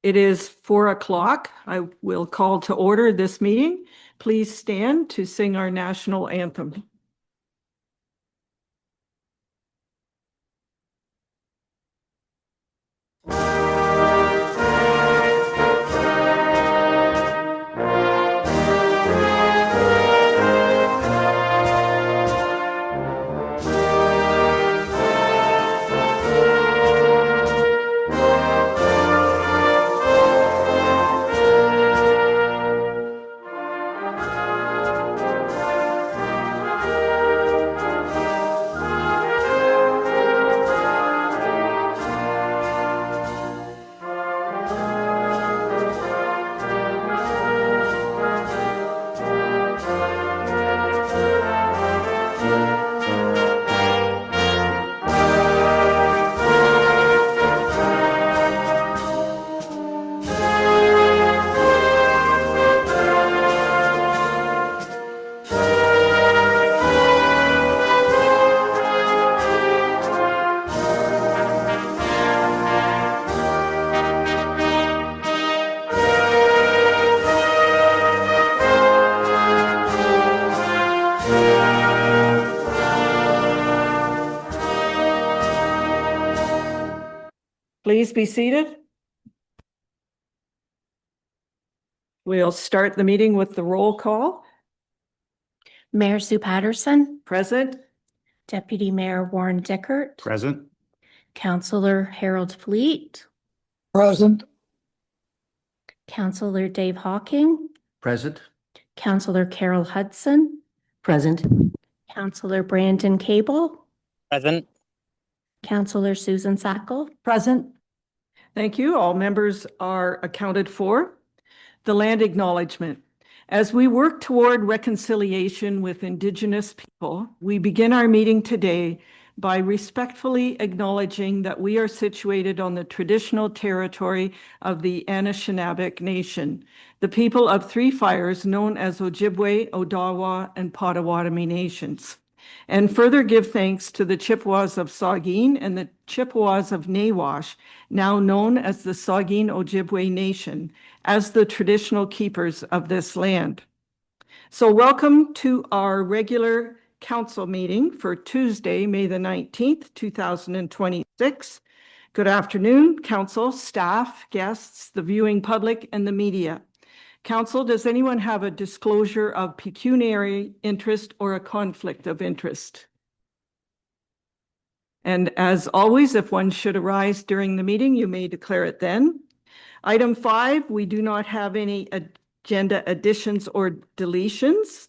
It is 4 o'clock. I will call to order this meeting. Please stand to sing our national anthem. Please be seated. We'll start the meeting with the roll call. Mayor Sue Patterson, Present. Deputy Mayor Warren Dickert, Present. Councillor Harold Fleet, Present. Councillor Dave Hawking, Present. Councillor Carol Hudson, Present. Councillor Brandon Cable, Present. Councillor Susan Sackle. Present. Thank you. All members are accounted for. The land acknowledgement. As we work toward reconciliation with Indigenous people, we begin our meeting today by respectfully acknowledging that we are situated on the traditional territory of the Anishinaabe Nation, the people of Three Fires known as Ojibwe, Odawa, and Potawatomi nations, and further give thanks to the Chippewas of Saugeen and the Chippewas of Nawash, now known as the Saugeen Ojibwe Nation, as the traditional keepers of this land. So welcome to our regular council meeting for Tuesday, May the 19th, 2026. Good afternoon, council, staff, guests, the viewing public, and the media. Council, does anyone have a disclosure of pecuniary interest or a conflict of interest? And as always, if one should arise during the meeting, you may declare it then. Item 5, we do not have any agenda additions or deletions.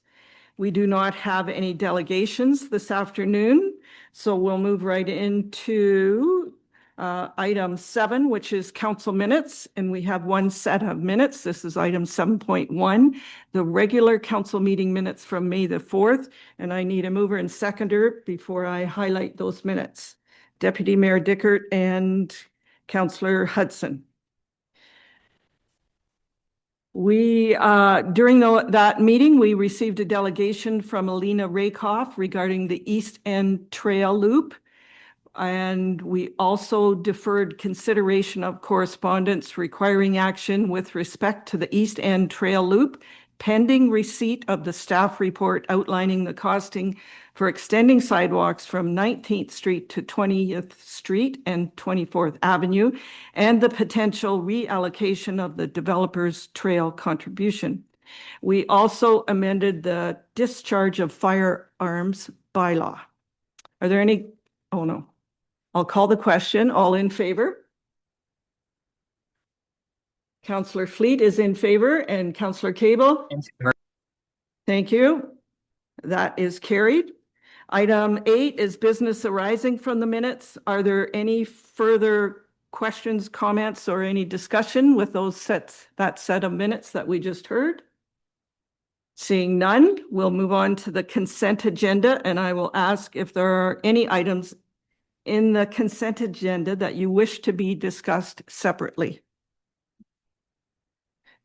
We do not have any delegations this afternoon, so we'll move right into item 7, which is council minutes, and we have one set of minutes. This is item 7.1, the regular council meeting minutes from May the 4th, and I need a mover and seconder before I highlight those minutes. Deputy Mayor Dickert and Councillor Hudson. During that meeting, we received a delegation from Alina Rakoff regarding the East End Trail Loop. And we also deferred consideration of correspondence requiring action with respect to the East End Trail Loop, pending receipt of the staff report outlining the costing for extending sidewalks from 19th Street to 20th Street and 24th Avenue, and the potential reallocation of the developer's trail contribution. We also amended the discharge of firearms bylaw. Are there any? Oh, no. I'll call the question. All in favor? Councillor Fleet is in favor, and Councillor Cable? In favor. Thank you. That is carried. Item 8 is business arising from the minutes. Are there any further questions, comments, or any discussion with that set of minutes that we just heard? Seeing none, we'll move on to the consent agenda, and I will ask if there are any items in the consent agenda that you wish to be discussed separately.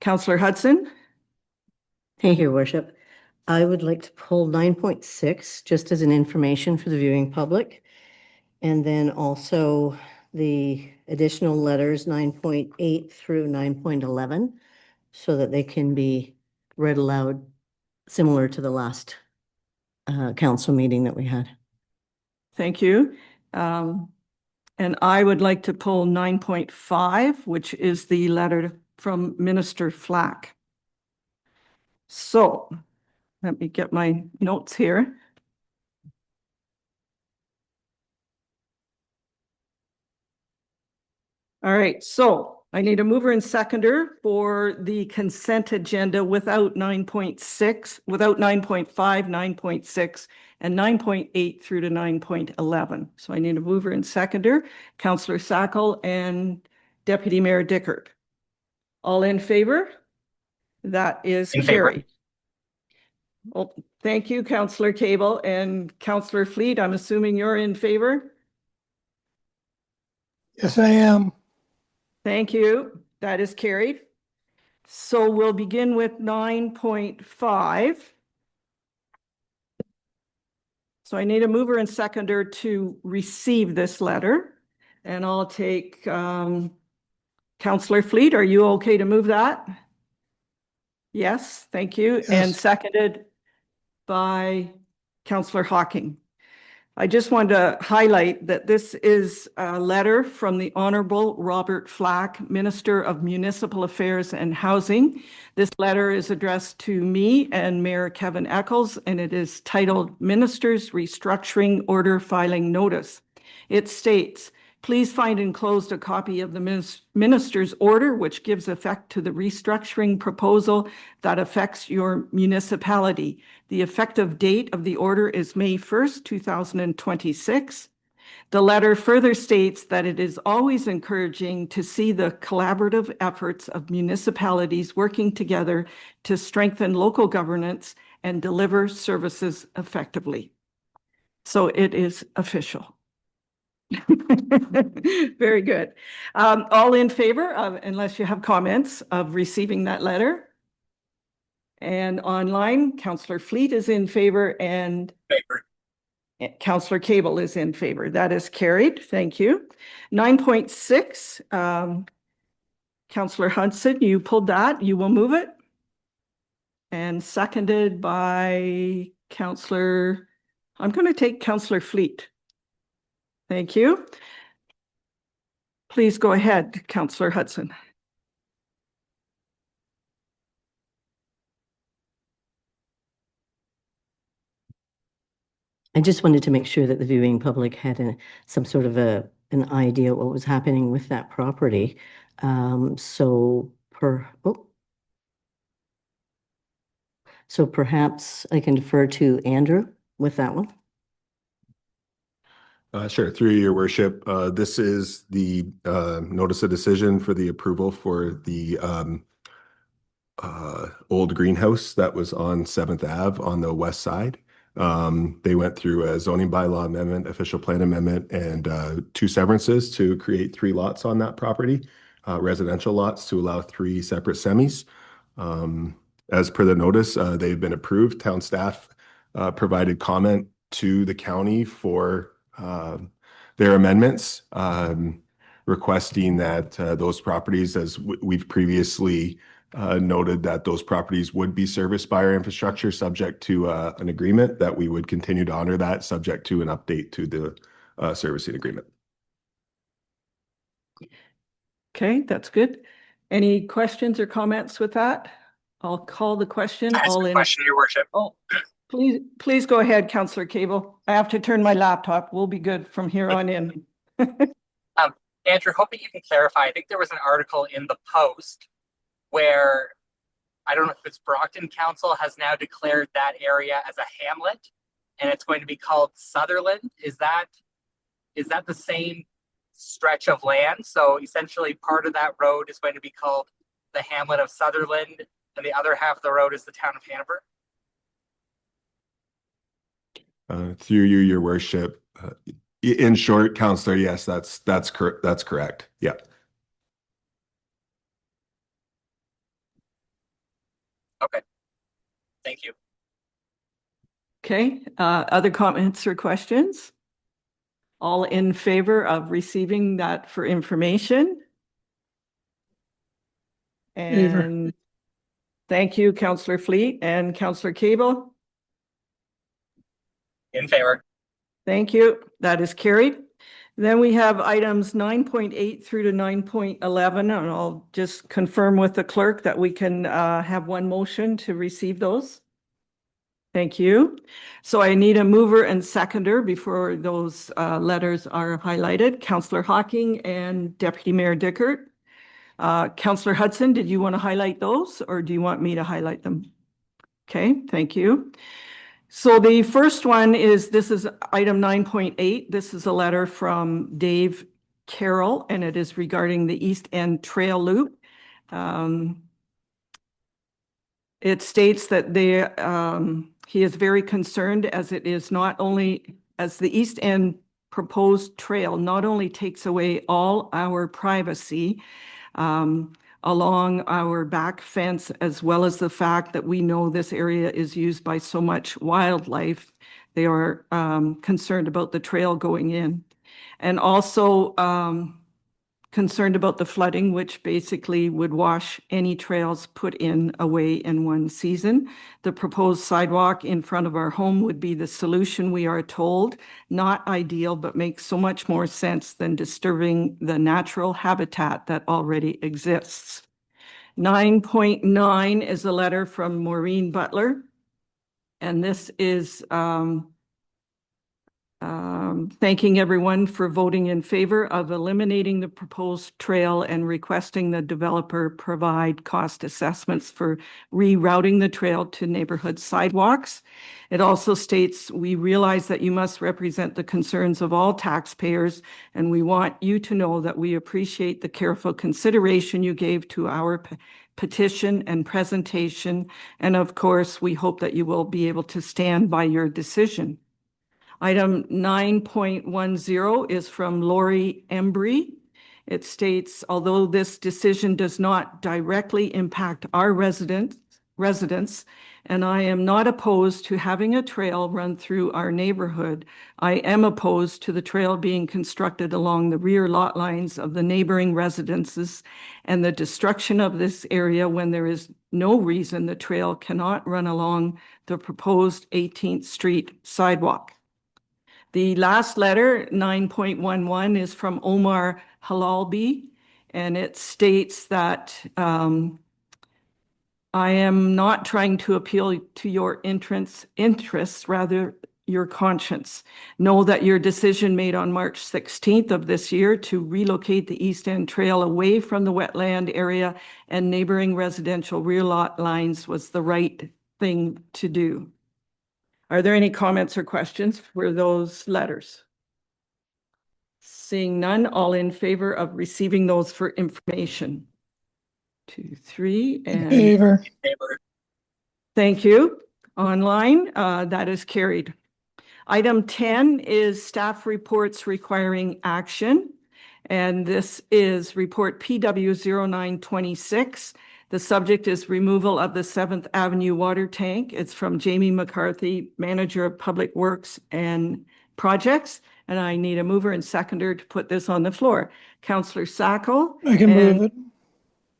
Councillor Hudson? Thank you, Your Worship. I would like to pull 9.6 just as an information for the viewing public. And then also the additional letters 9.8 through 9.11 so that they can be read aloud, similar to the last council meeting that we had. Thank you. And I would like to pull 9.5, which is the letter from Minister Flack. So let me get my notes here. All right, so I need a mover and seconder for the consent agenda without 9.6, without 9.5, 9.6, and 9.8 through to 9.11. So I need a mover and seconder, Councillor Sackle and Deputy Mayor Dickert. All in favor? That is carried. Well, thank you, Councillor Cable, and Councillor Fleet. I'm assuming you're in favor? Yes, I am. Thank you. That is carried. So we'll begin with 9.5. So I need a mover and seconder to receive this letter. And I'll take Councillor Fleet. Are you okay to move that? Yes, thank you. Yes. And seconded by Councillor Hawking. I just wanted to highlight that this is a letter from the Honorable Robert Flack, Minister of Municipal Affairs and Housing. This letter is addressed to me and Mayor Kevin Eccles, and it is titled Minister's Restructuring Order Filing Notice. It states, please find enclosed a copy of the minister's order, which gives effect to the restructuring proposal that affects your municipality. The effective date of the order is May 1st, 2026. The letter further states that it is always encouraging to see the collaborative efforts of municipalities working together to strengthen local governance and deliver services effectively. So it is official. Very good. All in favor of, unless you have comments, of receiving that letter? And online, Councillor Fleet is in favor and Councillor Cable is in favor. That is carried. Thank you. 9.6, Councillor Hudson, you pulled that. You will move it. And seconded by Councillor, I'm going to take Councillor Fleet. Thank you. Please go ahead, Councillor Hudson. I just wanted to make sure that the viewing public had some sort of an idea what was happening with that property. So perhaps I can defer to Andrew with that one. Sure. Through your worship, this is the notice of decision for the approval for the old greenhouse that was on 7th Ave on the west side. They went through a zoning bylaw amendment, official plan amendment, and 2 severances to create 3 lots on that property, residential lots to allow 3 separate semis. As per the notice, they've been approved. Town staff provided comment to the county for their amendments, requesting that those properties, as we've previously noted, that those properties would be serviced by our infrastructure subject to an agreement, that we would continue to honor that subject to an update to the servicing agreement. Okay, that's good. Any questions or comments with that? I'll call the question. All in. Question, Your Worship. Oh, please go ahead, Councillor Cable. I have to turn my laptop. We'll be good from here on in. Andrew, hoping you can clarify. I think there was an article in the Post where, I don't know if it's Brockton Council has now declared that area as a hamlet, and it's going to be called Sutherland. Is that the same stretch of land? So essentially part of that road is going to be called the hamlet of Sutherland, and the other half of the road is the town of Hanover? Through you, your worship. In short, Councillor, yes, that's correct. Yeah. Okay. Thank you. Okay, other comments or questions? All in favor of receiving that for information? And thank you, Councillor Fleet and Councillor Cable. In favor. Thank you. That is carried. Then we have items 9.8 through to 9.11, and I'll just confirm with the clerk that we can have one motion to receive those. Thank you. So I need a mover and seconder before those letters are highlighted. Councillor Hocking and Deputy Mayor Dickert. Councillor Hudson, did you want to highlight those or do you want me to highlight them? Okay, thank you. So the first one is, this is item 9.8. This is a letter from Dave Carroll, and it is regarding the East End Trail Loop. It states that he is very concerned as it is not only, as the East End proposed trail not only takes away all our privacy along our back fence, as well as the fact that we know this area is used by so much wildlife. They are concerned about the trail going in, and also concerned about the flooding, which basically would wash any trails put in away in one season. The proposed sidewalk in front of our home would be the solution, we are told. Not ideal, but makes so much more sense than disturbing the natural habitat that already exists. 9.9 is a letter from Maureen Butler, and this is thanking everyone for voting in favor of eliminating the proposed trail and requesting the developer provide cost assessments for rerouting the trail to neighborhood sidewalks. It also states, we realize that you must represent the concerns of all taxpayers, and we want you to know that we appreciate the careful consideration you gave to our petition and presentation. And of course, we hope that you will be able to stand by your decision. Item 9.10 is from Lori Embry. It states, although this decision does not directly impact our residents, and I am not opposed to having a trail run through our neighborhood, I am opposed to the trail being constructed along the rear lot lines of the neighboring residences and the destruction of this area when there is no reason the trail cannot run along the proposed 18th Street sidewalk. The last letter, 9.11, is from Omar Halalbi, and it states that I am not trying to appeal to your interests, rather your conscience. Know that your decision made on March 16th of this year to relocate the East End Trail away from the wetland area and neighboring residential rear lot lines was the right thing to do. Are there any comments or questions for those letters? Seeing none, all in favor of receiving those for information? 2, 3, and Favor. Favor. thank you. Online, that is carried. Item 10 is staff reports requiring action, and this is report PW 0926. The subject is removal of the 7th Avenue water tank. It's from Jamie McCarthy, Manager of Public Works and Projects. And I need a mover and seconder to put this on the floor. Councillor Sacco. I can move it.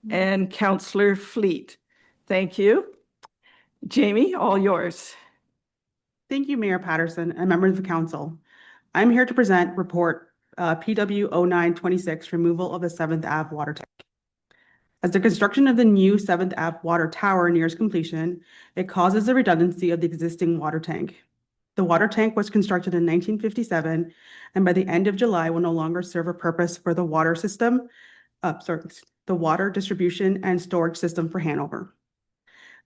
And Councillor Fleet. Thank you. Jamie, all yours. Thank you, Mayor Patterson and members of the council. I'm here to present report PW 0926, removal of the 7th Ave water tank. As the construction of the new 7th Ave water tower nears completion, it causes the redundancy of the existing water tank. The water tank was constructed in 1957, and by the end of July will no longer serve a purpose for the water system, the water distribution and storage system for Hanover.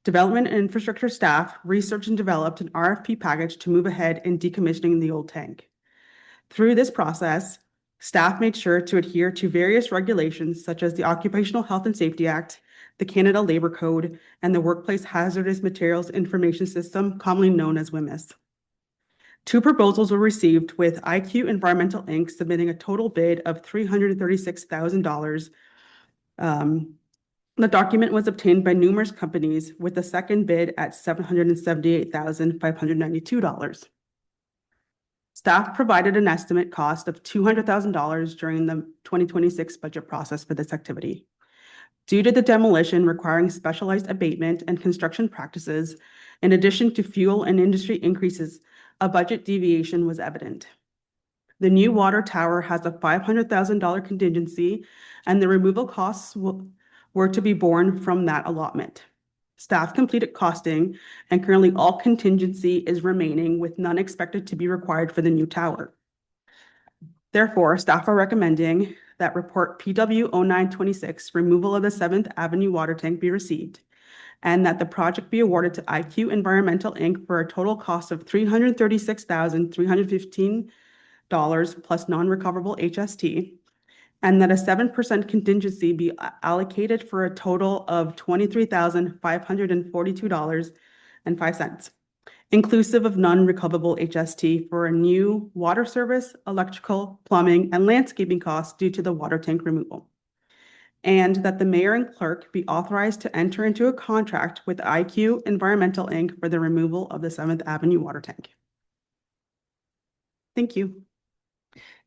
Development and infrastructure staff researched and developed an RFP package to move ahead in decommissioning the old tank. Through this process, staff made sure to adhere to various regulations such as the Occupational Health and Safety Act, the Canada Labour Code, and the Workplace Hazardous Materials Information System, commonly known as WHMIS. 2 proposals were received, with IQ Environmental Inc. submitting a total bid of $336,000. The document was obtained by numerous companies, with the second bid at $778,592. Staff provided an estimate cost of $200,000 during the 2026 budget process for this activity. Due to the demolition requiring specialized abatement and construction practices, in addition to fuel and industry increases, a budget deviation was evident. The new water tower has a $500,000 contingency, and the removal costs were to be borne from that allotment. Staff completed costing, and currently all contingency is remaining, with none expected to be required for the new tower. Therefore, staff are recommending that report PW 0926, removal of the 7th Avenue water tank, be received, and that the project be awarded to IQ Environmental Inc. for a total cost of $336,315 plus non-recoverable HST, and that a 7% contingency be allocated for a total of $23,542.05, inclusive of non-recoverable HST for a new water service, electrical, plumbing, and landscaping costs due to the water tank removal. And that the mayor and clerk be authorized to enter into a contract with IQ Environmental Inc. for the removal of the 7th Avenue water tank. Thank you.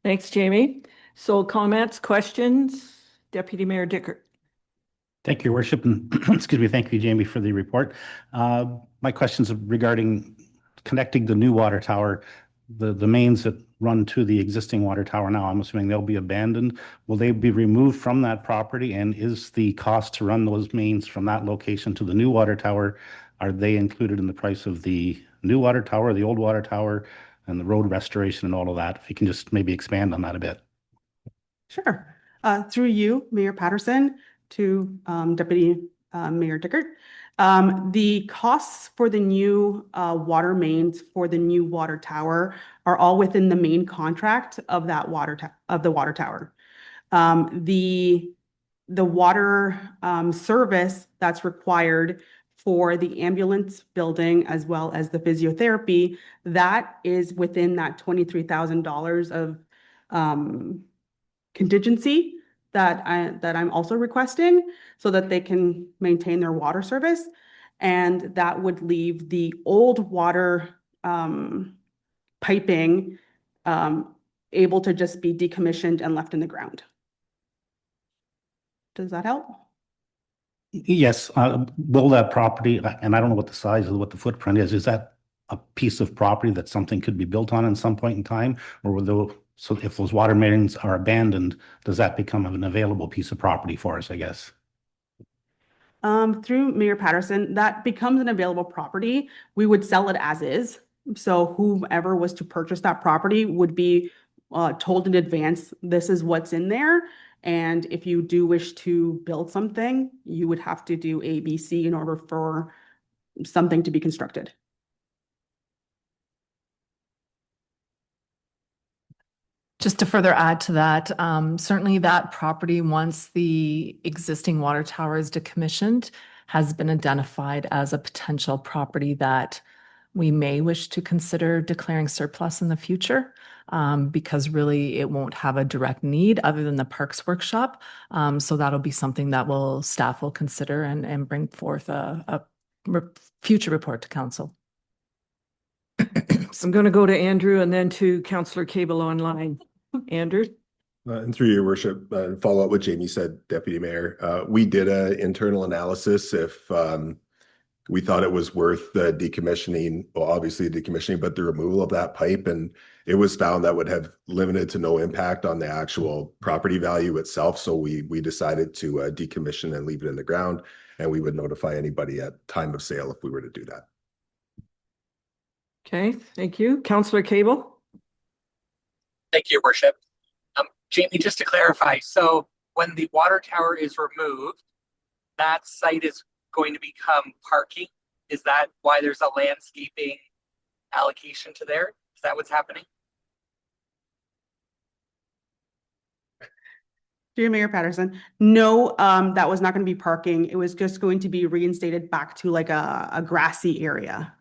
Thanks, Jamie. So comments, questions? Deputy Mayor Dickert. Thank you, Your Worship, and excuse me, thank you, Jamie, for the report. My questions regarding connecting the new water tower, the mains that run to the existing water tower now, I'm assuming they'll be abandoned. Will they be removed from that property? And is the cost to run those mains from that location to the new water tower, are they included in the price of the new water tower, the old water tower, and the road restoration and all of that? If you can just maybe expand on that a bit. Sure. Through you, Mayor Patterson, to Deputy Mayor Dickert. The costs for the new water mains for the new water tower are all within the main contract of that water tower. The water service that's required for the ambulance building as well as the physiotherapy, that is within that $23,000 of contingency that I'm also requesting so that they can maintain their water service. And that would leave the old water piping able to just be decommissioned and left in the ground. Does that help? Yes. Will that property, and I don't know what the size of what the footprint is that a piece of property that something could be built on at some point in time? Or will so if those water mains are abandoned, does that become an available piece of property for us, I guess? Through Mayor Patterson, that becomes an available property. We would sell it as is. So whoever was to purchase that property would be told in advance, this is what's in there. And if you do wish to build something, you would have to do A, B, C in order for something to be constructed. Just to further add to that, certainly that property, once the existing water tower is decommissioned, has been identified as a potential property that we may wish to consider declaring surplus in the future, because really it won't have a direct need other than the Parks Workshop. So that'll be something that staff will consider and bring forth a future report to council. I'm going to go to Andrew and then to Councillor Cable online. Andrew? And through your worship, follow up what Jamie said, Deputy Mayor. We did an internal analysis if we thought it was worth the decommissioning, well, obviously decommissioning, but the removal of that pipe. And it was found that would have limited to no impact on the actual property value itself. So we decided to decommission and leave it in the ground. And we would notify anybody at time of sale if we were to do that. Okay, thank you. Councillor Cable? Thank you, Your Worship. Jamie, just to clarify, so when the water tower is removed, that site is going to become parking? Is that why there's a landscaping allocation to there? Is that what's happening? Dear Mayor Patterson, no, that was not going to be parking. It was just going to be reinstated back to like a grassy area.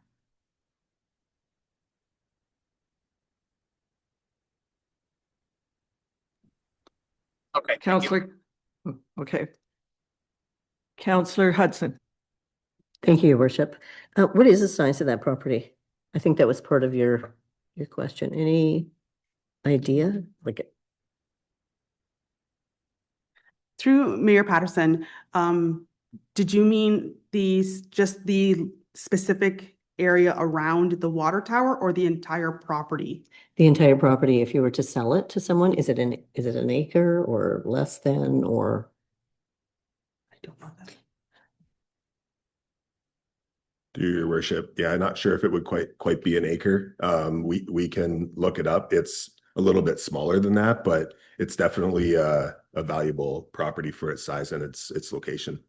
Okay. Councillor, okay. Councillor Hudson? Thank you, Your Worship. What is the size of that property? I think that was part of your your question. Any idea? Like, Through Mayor Patterson, did you mean just the specific area around the water tower or the entire property? the entire property, if you were to sell it to someone, is it an acre or less than, or? I don't know that. Through your worship, yeah, I'm not sure if it would quite be an acre. We can look it up. It's a little bit smaller than that, but it's definitely a valuable property for its size and its location.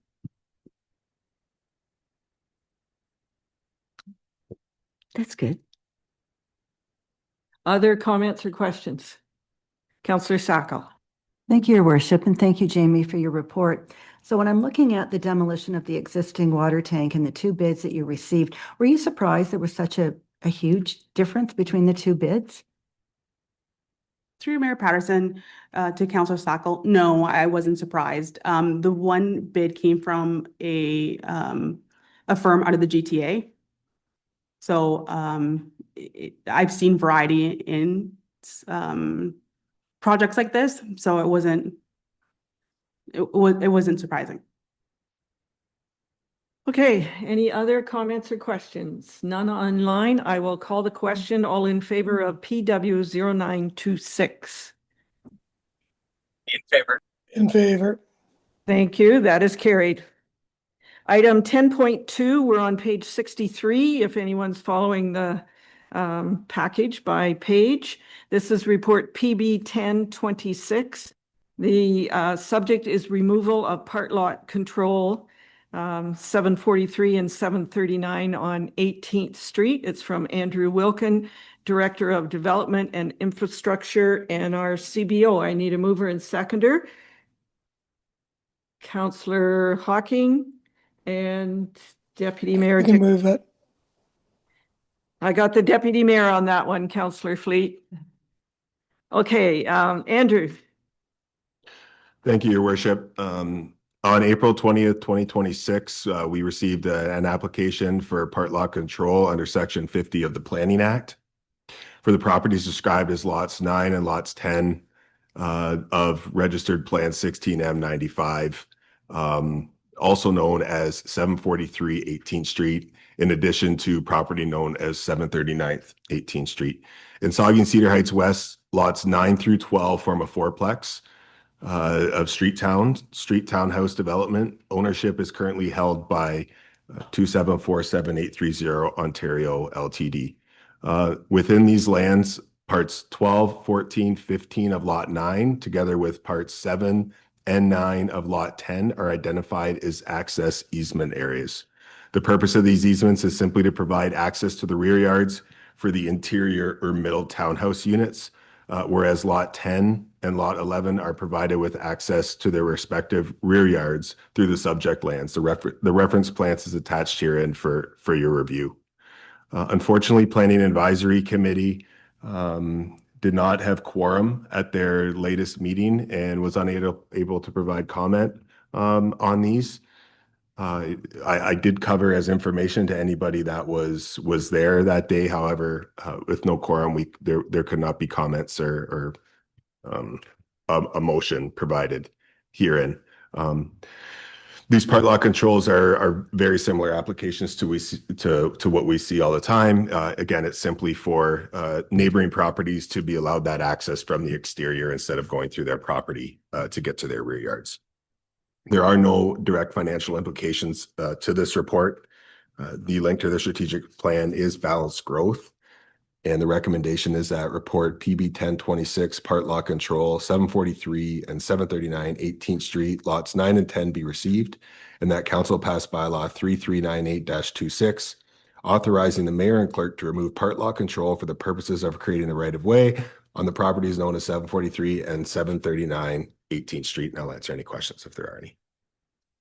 That's good. Other comments or questions? Councillor Sacco. Thank you, Your Worship, and thank you, Jamie, for your report. So when I'm looking at the demolition of the existing water tank and the two bids that you received, were you surprised there was such a huge difference between the two bids? Through Mayor Patterson, to Councillor Sackel, no, I wasn't surprised. The one bid came from a firm out of the GTA. So I've seen variety in projects like this, so it wasn't surprising. Okay, any other comments or questions? None online. I will call the question. All in favor of PW 0926. In favor. In favor. Thank you. That is carried. Item 10.2, we're on page 63, if anyone's following the package by page. This is report PB 1026. The subject is removal of part lot control 743 and 739 on 18th Street. It's from Andrew Wilkin, Director of Development and Infrastructure, and our CBO. I need a mover and seconder. Councillor Hawking and Deputy Mayor. I can move it. I got the Deputy Mayor on that one, Councillor Fleet. Okay, Andrew. Thank you, Your Worship. On April 20th, 2026, we received an application for part lot control under Section 50 of the Planning Act for the properties described as lots 9 and lots 10 of registered plan 16M95, also known as 743 18th Street, in addition to property known as 739th 18th Street. In Saugeen Cedar Heights West, lots 9 through 12 form a fourplex of street townhouse development. Ownership is currently held by 2747830 Ontario Ltd. Within these lands, parts 12, 14, 15 of lot 9, together with parts 7 and 9 of lot 10, are identified as access easement areas. The purpose of these easements is simply to provide access to the rear yards for the interior or middle townhouse units, whereas lot 10 and lot 11 are provided with access to their respective rear yards through the subject lands. The reference plans is attached herein for your review. Unfortunately, Planning Advisory Committee did not have quorum at their latest meeting and was unable to provide comment on these. I did cover as information to anybody that was there that day. However, with no quorum, there could not be comments or a motion provided herein. These part lot controls are very similar applications to what we see all the time. Again, it's simply for neighboring properties to be allowed that access from the exterior instead of going through their property to get to their rear yards. There are no direct financial implications to this report. The link to the strategic plan is balanced growth. And the recommendation is that report PB 1026 part lot control 743 and 739 18th Street lots 9 and 10 be received, and that council pass bylaw 3398-26 authorizing the mayor and clerk to remove part lot control for the purposes of creating a right of way on the properties known as 743 and 739 18th Street. And I'll answer any questions if there are any.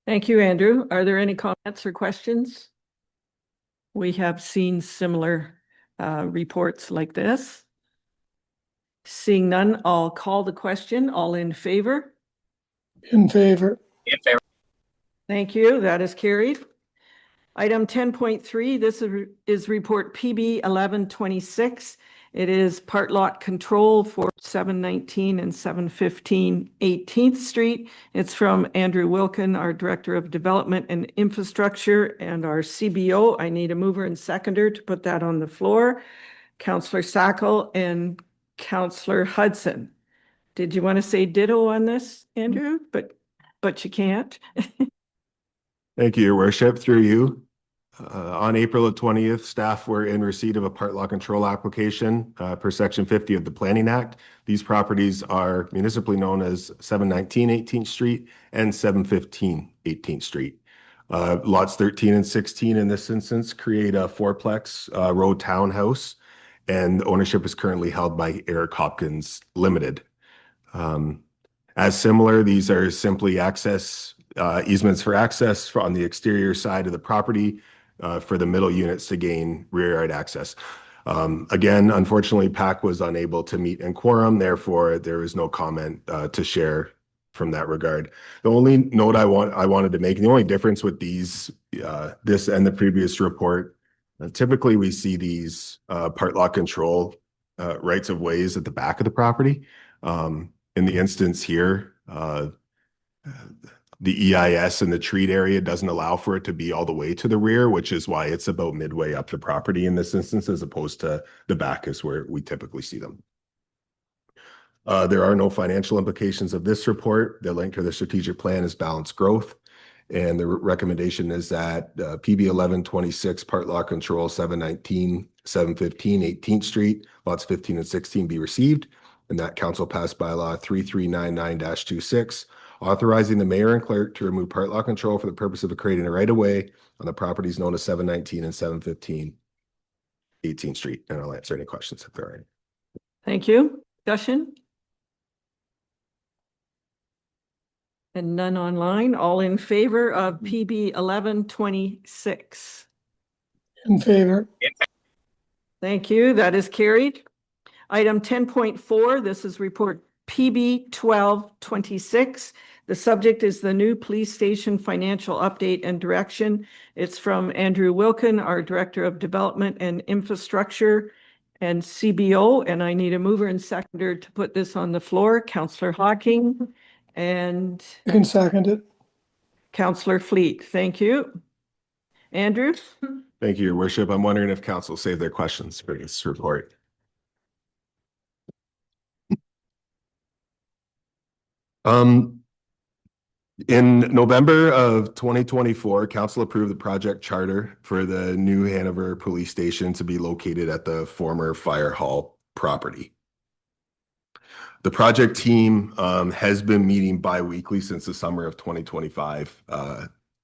Thank you, Andrew. Are there any comments or questions? We have seen similar reports like this. Seeing none, I'll call the question. All in favor? In favor. In favor. Thank you. That is carried. Item 10.3, this is report PB 1126, It is part lot control for 719 and 715 18th Street. It's from Andrew Wilkin, our Director of Development and Infrastructure, and our CBO. I need a mover and seconder to put that on the floor. Councillor Sackle and Councillor Hudson. Did you want to say ditto on this, Andrew? But you can't. Thank you, Your Worship. Through you. On April the 20th, staff were in receipt of a part law control application per Section 50 of the Planning Act. These properties are municipally known as 719 18th Street and 715 18th Street. Lots 13 and 16 in this instance create a fourplex row townhouse, and ownership is currently held by Eric Hopkins Limited. As similar, these are simply access easements for access on the exterior side of the property for the middle units to gain rear yard access. Again, unfortunately, PAC was unable to meet in quorum, therefore there is no comment to share from that regard. The only note I wanted to make, and the only difference with these, this and the previous report, typically we see these part law control rights of ways at the back of the property. In the instance here, the EIS and the treat area doesn't allow for it to be all the way to the rear, which is why it's about midway up the property in this instance, as opposed to the back is where we typically see them. There are no financial implications of this report. The link to the strategic plan is balanced growth. And the recommendation is that PB 1126 part law control 719, 715, 18th Street, lots 15 and 16 be received. And that council passed bylaw 3399-26, authorizing the mayor and clerk to remove part law control for the purpose of creating a right-of-way on the properties known as 719 and 715 18th Street. And I'll answer any questions if there are any. Thank you. Discussion? And none online. All in favor of PB 1126? In favor. Thank you. That is carried. Item 10.4, this is report PB 1226. The subject is the new police station financial update and direction. It's from Andrew Wilkin, our Director of Development and Infrastructure and CBO, and I need a mover and seconder to put this on the floor. Councillor Hawking and You can second it. Councillor Fleet. Thank you. Andrew? Thank you, Your Worship. I'm wondering if council saved their questions for this report. In November of 2024, council approved the project charter for the new Hanover Police Station to be located at the former fire hall property. The project team has been meeting bi-weekly since the summer of 2025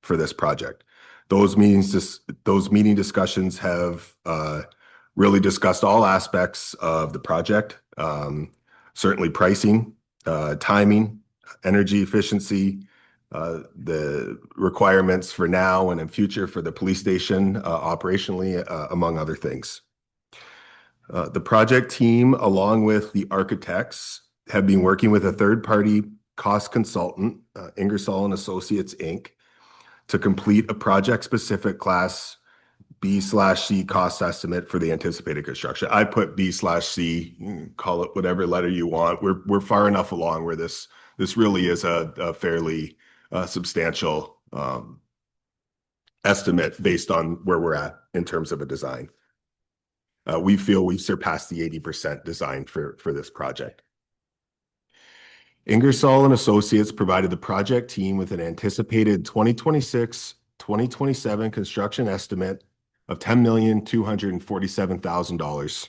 for this project. Those meeting discussions have really discussed all aspects of the project, certainly pricing, timing, energy efficiency, the requirements for now and in future for the police station operationally, among other things. The project team, along with the architects, have been working with a third-party cost consultant, Ingersoll and Associates, Inc., to complete a project-specific Class B/C cost estimate for the anticipated construction. I put B/C, call it whatever letter you want. We're far enough along where this really is a fairly substantial estimate based on where we're at in terms of a design. We feel we've surpassed the 80% design for this project. Ingersoll and Associates provided the project team with an anticipated 2026-2027 construction estimate of $10,247,000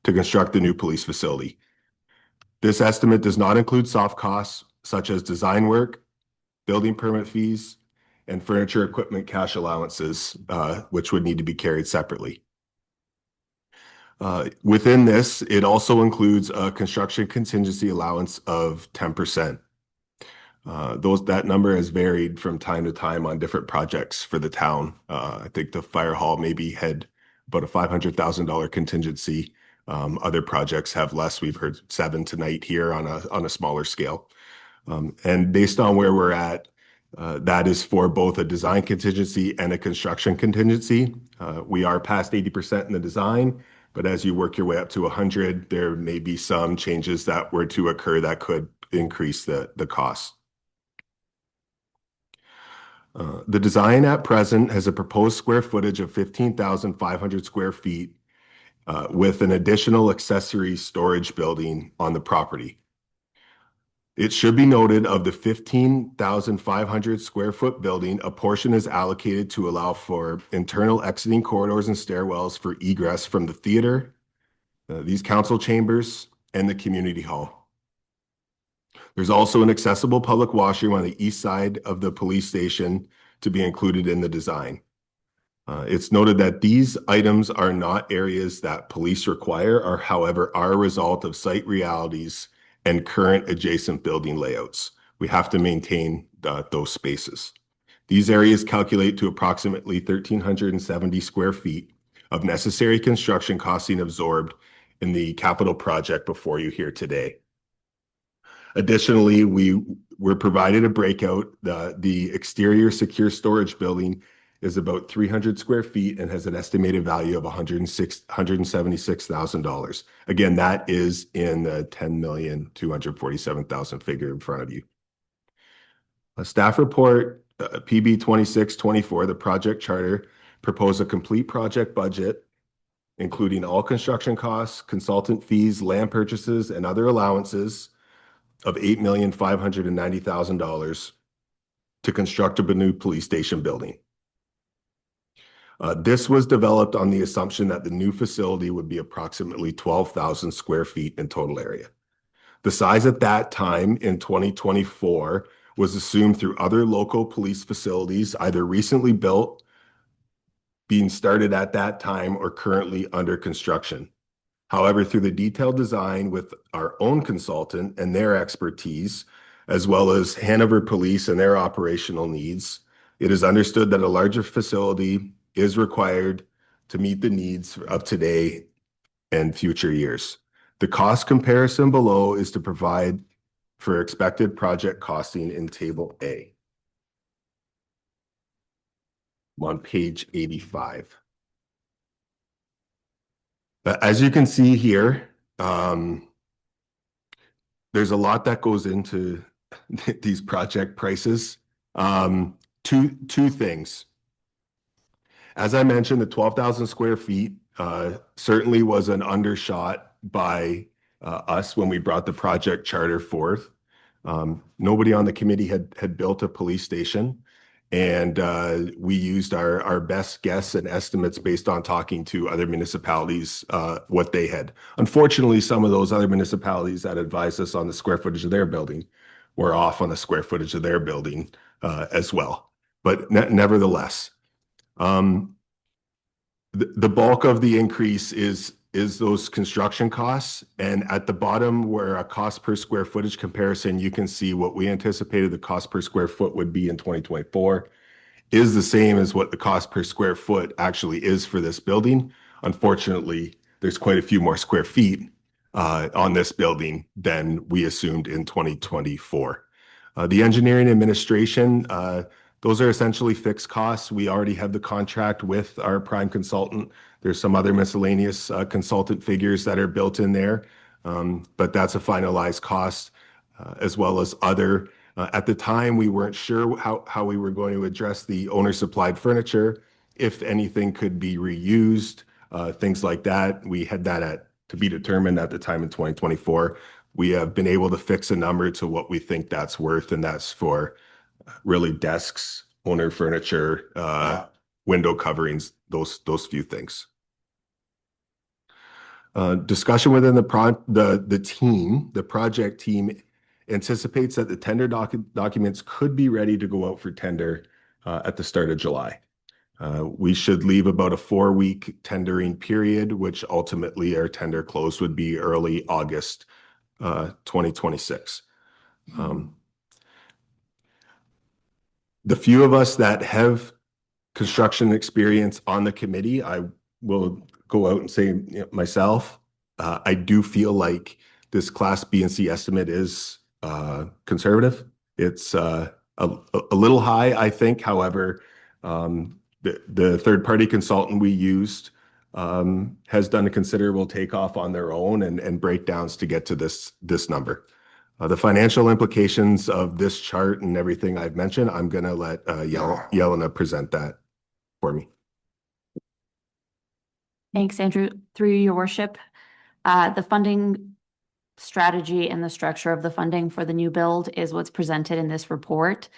to construct the new police facility. This estimate does not include soft costs such as design work, building permit fees, and furniture equipment cash allowances, which would need to be carried separately. Within this, it also includes a construction contingency allowance of 10%. That number has varied from time to time on different projects for the town. I think the fire hall maybe had about a $500,000 contingency. Other projects have less. We've heard 7 tonight here on a smaller scale. And based on where we're at, that is for both a design contingency and a construction contingency. We are past 80% in the design. But as you work your way up to 100, there may be some changes that were to occur that could increase the cost. The design at present has a proposed square footage of 15,500 square feet with an additional accessory storage building on the property. It should be noted of the 15,500 square foot building, a portion is allocated to allow for internal exiting corridors and stairwells for egress from the theater, these council chambers, and the community hall. There's also an accessible public washroom on the east side of the police station to be included in the design. It's noted that these items are not areas that police require, or however, are a result of site realities and current adjacent building layouts. We have to maintain those spaces. These areas calculate to approximately 1,370 square feet of necessary construction costing absorbed in the capital project before you here today. Additionally, we were provided a breakout. The exterior secure storage building is about 300 square feet and has an estimated value of $176,000. Again, that is in the $10,247,000 figure in front of you. A staff report, PB 2624, the project charter, proposed a complete project budget, including all construction costs, consultant fees, land purchases, and other allowances of $8,590,000 to construct a new police station building. This was developed on the assumption that the new facility would be approximately 12,000 square feet in total area. The size at that time in 2024 was assumed through other local police facilities, either recently built, being started at that time, or currently under construction. However, through the detailed design with our own consultant and their expertise, as well as Hanover Police and their operational needs, it is understood that a larger facility is required to meet the needs of today and future years. The cost comparison below is to provide for expected project costing in Table A. I'm on page 85. As you can see here, there's a lot that goes into these project prices. Two things. As I mentioned, the 12,000 square feet certainly was an undershot by us when we brought the project charter forth. Nobody on the committee had built a police station, and we used our best guess and estimates based on talking to other municipalities, what they had. Unfortunately, some of those other municipalities that advised us on the square footage of their building were off on the square footage of their building as well. But nevertheless, the bulk of the increase is those construction costs. And at the bottom, where a cost per square footage comparison, you can see what we anticipated the cost per square foot would be in 2024 is the same as what the cost per square foot actually is for this building. Unfortunately, there's quite a few more square feet on this building than we assumed in 2024. The engineering administration, those are essentially fixed costs. We already have the contract with our prime consultant. There's some other miscellaneous consultant figures that are built in there, but that's a finalized cost as well as other. At the time, we weren't sure how we were going to address the owner-supplied furniture, if anything could be reused, things like that. We had that to be determined at the time in 2024. We have been able to fix a number to what we think that's worth, and that's for really desks, owner furniture, window coverings, those few things. Discussion within the team, the project team anticipates that the tender documents could be ready to go out for tender at the start of July. We should leave about a 4-week tendering period, which ultimately our tender close would be early August 2026. The few of us that have construction experience on the committee, I will go out and say myself, I do feel like this Class B and C estimate is conservative. It's a little high, I think. However, the third-party consultant we used has done a considerable takeoff on their own and breakdowns to get to this number. The financial implications of this chart and everything I've mentioned, I'm going to let Yelena present that for me. Thanks, Andrew. Through your worship, the funding strategy and the structure of the funding for the new build is what's presented in this report.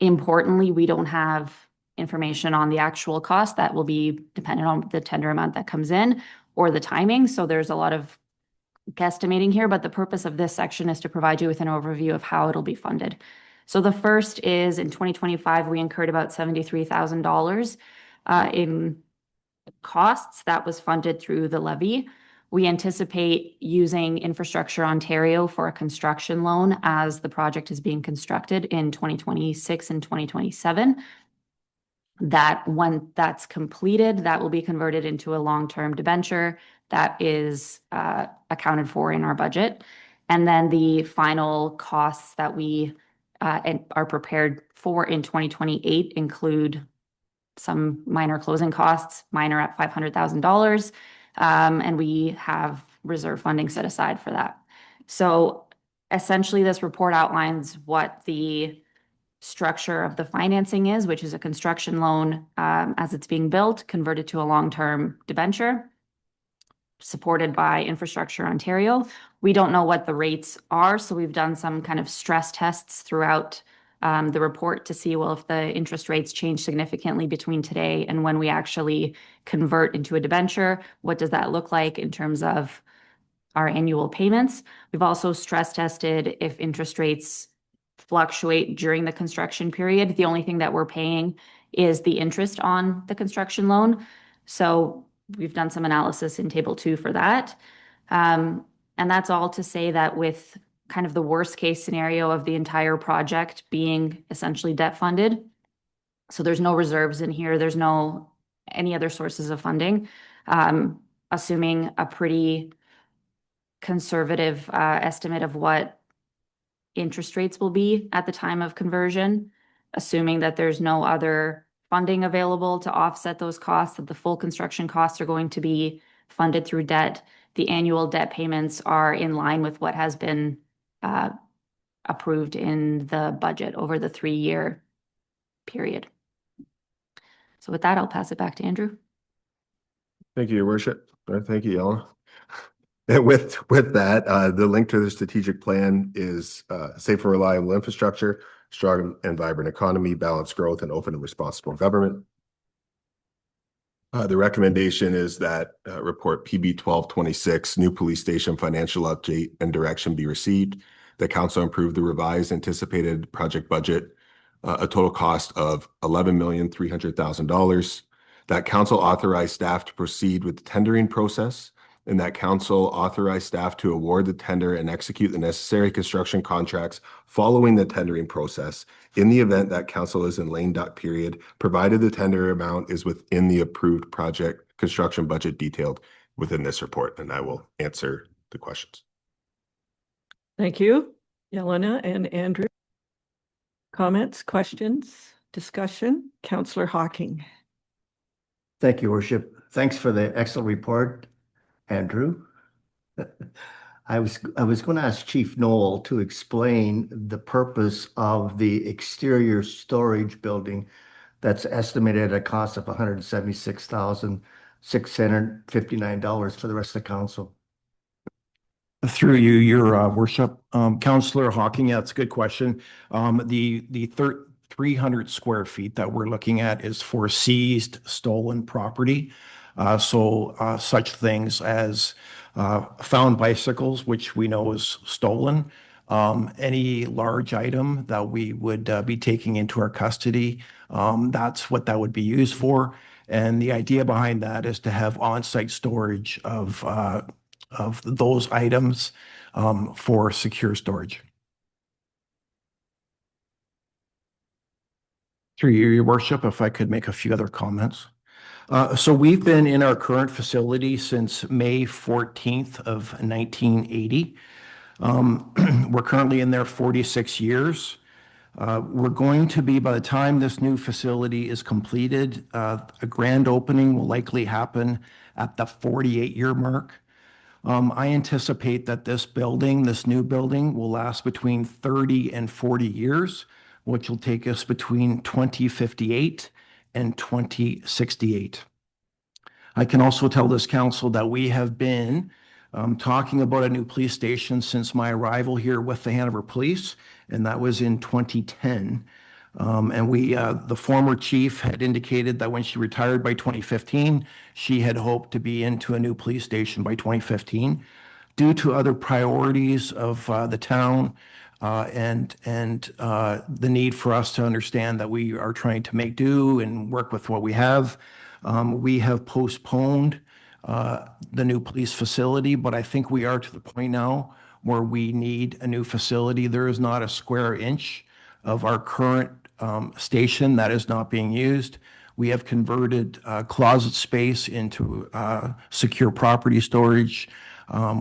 Importantly, we don't have information on the actual cost. That will be dependent on the tender amount that comes in or the timing. So there's a lot of guesstimating here, but the purpose of this section is to provide you with an overview of how it'll be funded. So the first is in 2025, we incurred about $73,000 in costs that was funded through the levy. We anticipate using Infrastructure Ontario for a construction loan as the project is being constructed in 2026 and 2027. That when that's completed, that will be converted into a long-term debenture that is accounted for in our budget. And then the final costs that we are prepared for in 2028 include some minor closing costs, minor at $500,000. And we have reserve funding set aside for that. So essentially, this report outlines what the structure of the financing is, which is a construction loan as it's being built, converted to a long-term debenture, supported by Infrastructure Ontario. We don't know what the rates are, so we've done some kind of stress tests throughout the report to see, well, if the interest rates change significantly between today and when we actually convert into a debenture, what does that look like in terms of our annual payments? We've also stress tested if interest rates fluctuate during the construction period. The only thing that we're paying is the interest on the construction loan. So we've done some analysis in Table 2 for that. And that's all to say that with kind of the worst case scenario of the entire project being essentially debt funded. So there's no reserves in here. There's no any other sources of funding, assuming a pretty conservative estimate of what interest rates will be at the time of conversion, assuming that there's no other funding available to offset those costs, that the full construction costs are going to be funded through debt. The annual debt payments are in line with what has been approved in the budget over the 3-year period. So with that, I'll pass it back to Andrew. Thank you, Your Worship. Thank you, Yelena. And with that, the link to the strategic plan is safe and reliable infrastructure, strong and vibrant economy, balanced growth, and open and responsible government. The recommendation is that report PB 1226, new police station financial update and direction be received. The council approved the revised anticipated project budget, a total cost of $11,300,000. That council authorized staff to proceed with the tendering process, and that council authorized staff to award the tender and execute the necessary construction contracts following the tendering process in the event that council is in lame duck period, provided the tender amount is within the approved project construction budget detailed within this report. And I will answer the questions. Thank you, Yelena and Andrew. Comments, questions, discussion? Councillor Hocking. Thank you, Worship. Thanks for the excellent report, Andrew. I was going to ask Chief Knoll to explain the purpose of the exterior storage building that's estimated at a cost of $176,659 for the rest of the council. Through you, Your Worship. Councillor Hocking, that's a good question. The 300 square feet that we're looking at is for seized, stolen property. Such things as found bicycles, which we know is stolen, any large item that we would be taking into our custody, that's what that would be used for. And the idea behind that is to have on-site storage of those items for secure storage. Through you, Your Worship, if I could make a few other comments. So we've been in our current facility since May 14th of 1980. We're currently in there 46 years. We're going to be, by the time this new facility is completed, a grand opening will likely happen at the 48-year mark. I anticipate that this new building, will last between 30 and 40 years, which will take us between 2058 and 2068. I can also tell this council that we have been talking about a new police station since my arrival here with the Hanover Police, and that was in 2010. The former chief had indicated that when she retired by 2015, she had hoped to be into a new police station by 2015. Due to other priorities of the town and the need for us to understand that we are trying to make do and work with what we have postponed the new police facility, but I think we are to the point now where we need a new facility. There is not a square inch of our current station that is not being used. We have converted closet space into secure property storage.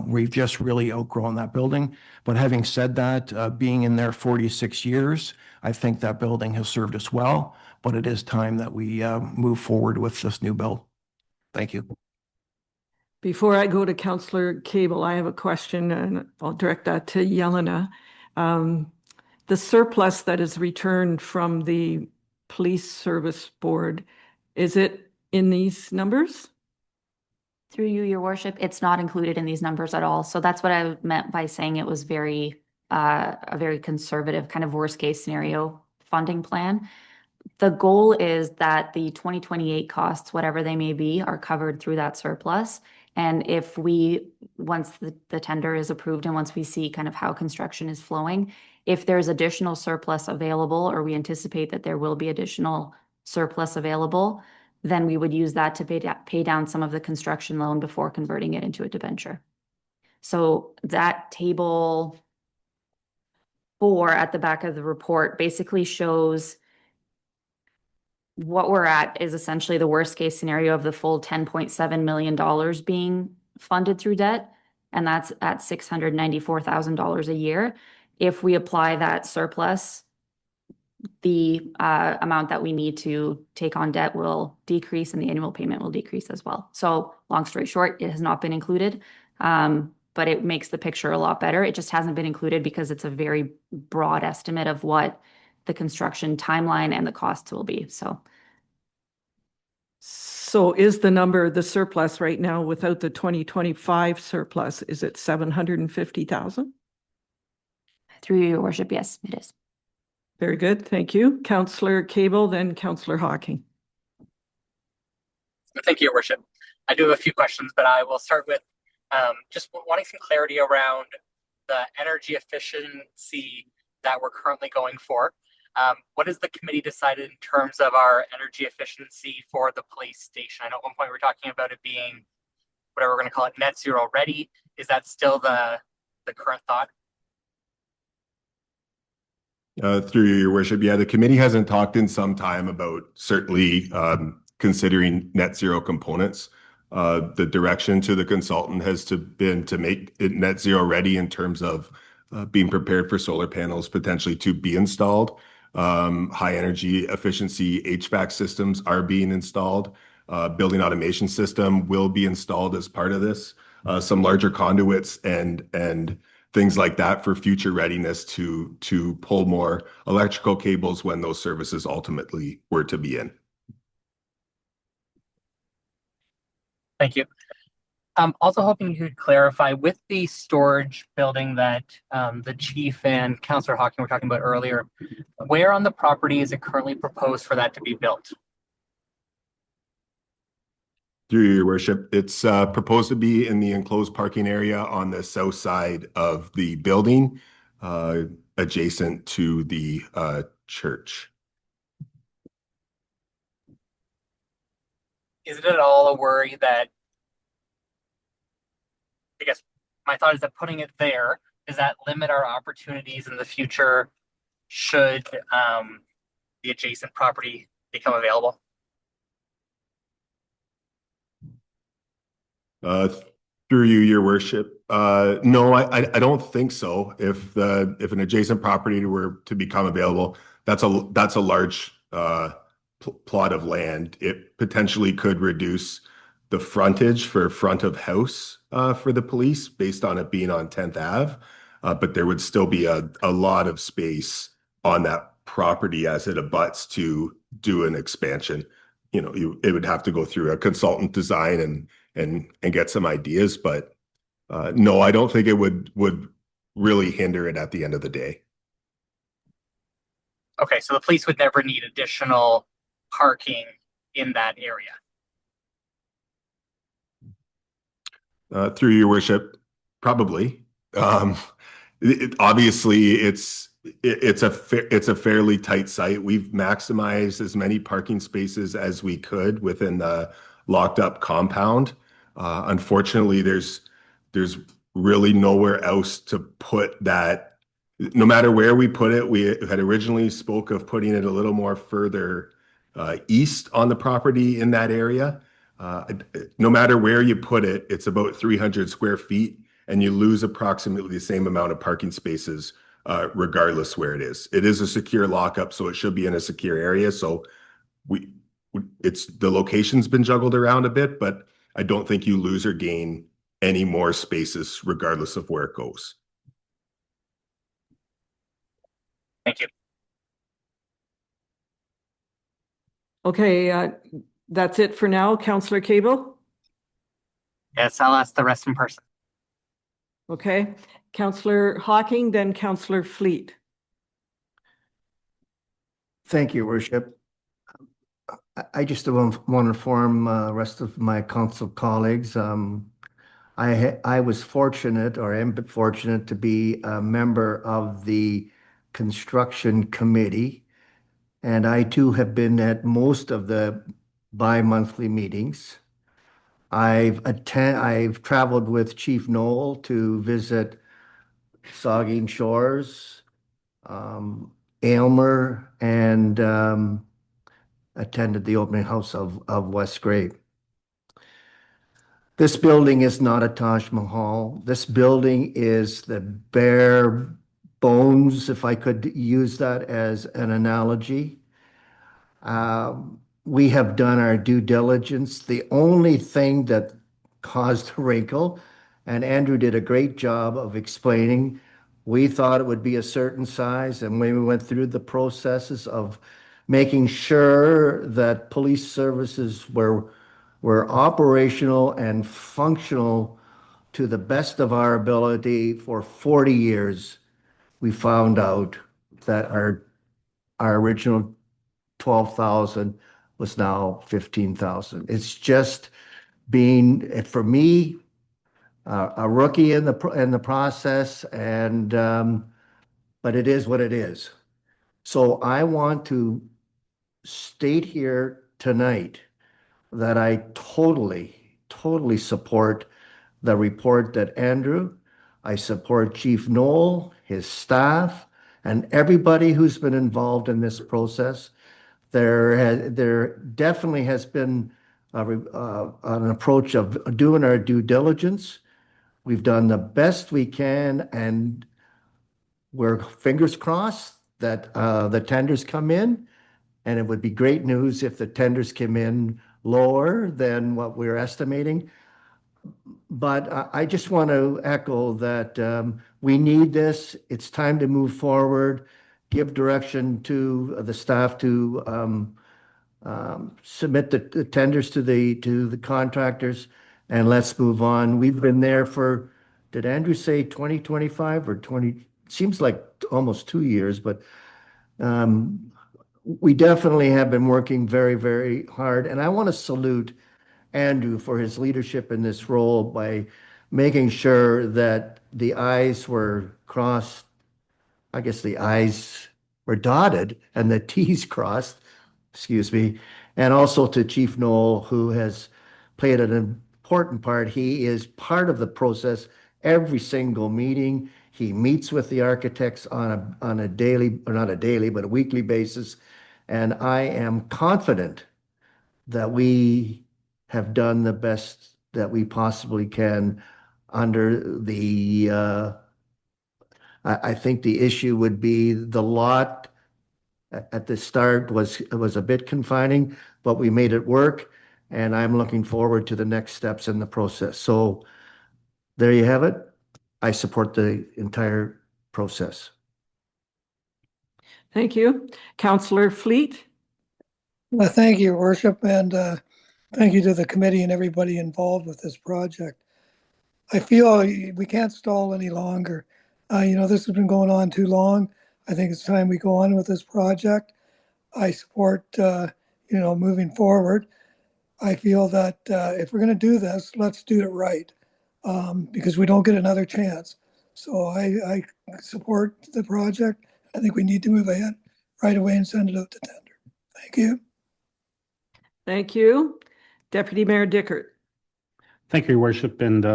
We've just really outgrown that building. But having said that, being in there 46 years, I think that building has served us well, but it is time that we move forward with this new build. Thank you. Before I go to Councillor Cable, I have a question, and I'll direct that to Yelena. The surplus that is returned from the Police Service Board, is it in these numbers? Through you, your worship, it's not included in these numbers at all. So that's what I meant by saying it was a very conservative kind of worst case scenario funding plan. The goal is that the 2028 costs, whatever they may be, are covered through that surplus. And once the tender is approved and once we see kind of how construction is flowing, if there's additional surplus available, or we anticipate that there will be additional surplus available, then we would use that to pay down some of the construction loan before converting it into a debenture. So that table 4 at the back of the report basically shows what we're at is essentially the worst case scenario of the full $10.7 million being funded through debt, and that's at $694,000 a year. If we apply that surplus, the amount that we need to take on debt will decrease and the annual payment will decrease as well. So long story short, it has not been included, but it makes the picture a lot better. It just hasn't been included because it's a very broad estimate of what the construction timeline and the costs will be. So is the surplus right now without the 2025 surplus, is it 750,000? Through your worship, yes, it is. Very good, thank you. Councillor Cable, then Councillor Hawking. Thank you, your worship. I do have a few questions, but I will start with just wanting some clarity around the energy efficiency that we're currently going for. What has the committee decided in terms of our energy efficiency for the police station? I know at one point we were talking about it being, whatever we're going to call it, net zero ready. Is that still the current thought? Through your worship, yeah, the committee hasn't talked in some time about certainly considering net zero components. The direction to the consultant has been to make it net zero ready in terms of being prepared for solar panels potentially to be installed. High energy efficiency HVAC systems are being installed. Building automation system will be installed as part of this. Some larger conduits and things like that for future readiness to pull more electrical cables when those services ultimately were to be in. Thank you. Also hoping you could clarify with the storage building that the chief and Councillor Hawking were talking about earlier, where on the property is it currently proposed for that to be built? Through your worship, it's proposed to be in the enclosed parking area on the south side of the building, adjacent to the church. Is it at all a worry that, I guess my thought is that putting it there, does that limit our opportunities in the future should the adjacent property become available? Through you, your worship. No, I don't think so. If an adjacent property were to become available, that's a large plot of land. It potentially could reduce the frontage for front of house for the police based on it being on 10th Ave. But there would still be a lot of space on that property as it abuts to do an expansion. You know, it would have to go through a consultant design and get some ideas, but no, I don't think it would really hinder it at the end of the day. Okay, so the police would never need additional parking in that area. Through your worship, probably. Obviously, it's a fairly tight site. We've maximized as many parking spaces as we could within the locked up compound. Unfortunately, there's really nowhere else to put that. No matter where we put it, we had originally spoke of putting it a little more further east on the property in that area. No matter where you put it, it's about 300 square feet, and you lose approximately the same amount of parking spaces regardless where it is. It is a secure lockup, so it should be in a secure area. So the location's been juggled around a bit, but I don't think you lose or gain any more spaces regardless of where it goes. Thank you. Okay, that's it for now. Councillor Cable? Yes, I'll ask the rest in person. Okay. Councillor Hawking, then Councillor Fleet. Thank you, Worship. I just want to inform the rest of my council colleagues. I was fortunate, or am fortunate, to be a member of the construction committee, and I too have been at most of the bi-monthly meetings. I've traveled with Chief Knoll to visit Saugeen Shores, Aylmer, and attended the opening house of West Grey. This building is not a Taj Mahal. This building is the bare bones, if I could use that as an analogy. We have done our due diligence. The only thing that caused a wrinkle, and Andrew did a great job of explaining, we thought it would be a certain size, and when we went through the processes of making sure that police services were operational and functional to the best of our ability for 40 years, we found out that our original 12,000 was now 15,000. It's just been, for me, a rookie in the process, and but it is what it is. So I want to state here tonight that I totally support the report that Andrew, I support Chief Knoll, his staff, and everybody who's been involved in this process. There definitely has been an approach of doing our due diligence. We've done the best we can, and we're fingers crossed that the tenders come in, and it would be great news if the tenders came in lower than what we're estimating. But I just want to echo that we need this. It's time to move forward, give direction to the staff to submit the tenders to the contractors, and let's move on. We've been there for, did Andrew say 2025 or 20? Seems like almost 2 years, but we definitely have been working very, very hard. And I want to salute Andrew for his leadership in this role by making sure that the I's were crossed. I guess the I's were dotted and the T's crossed, excuse me. And also to Chief Knoll, who has played an important part. He is part of the process every single meeting. He meets with the architects on a daily, or not a daily, but a weekly basis. And I am confident that we have done the best that we possibly can under the, I think the issue would be the lot at the start was a bit confining, but we made it work, and I'm looking forward to the next steps in the process. So there you have it. I support the entire process. Thank you. Councillor Fleet? Well, thank you, Your Worship, and thank you to the committee and everybody involved with this project. I feel we can't stall any longer. This has been going on too long. I think it's time we go on with this project. I support, moving forward. I feel that if we're going to do this, let's do it right, because we don't get another chance. So I support the project. I think we need to move ahead right away and send it out to tender. Thank you. Thank you. Deputy Mayor Dickert? Thank you, Your Worship, and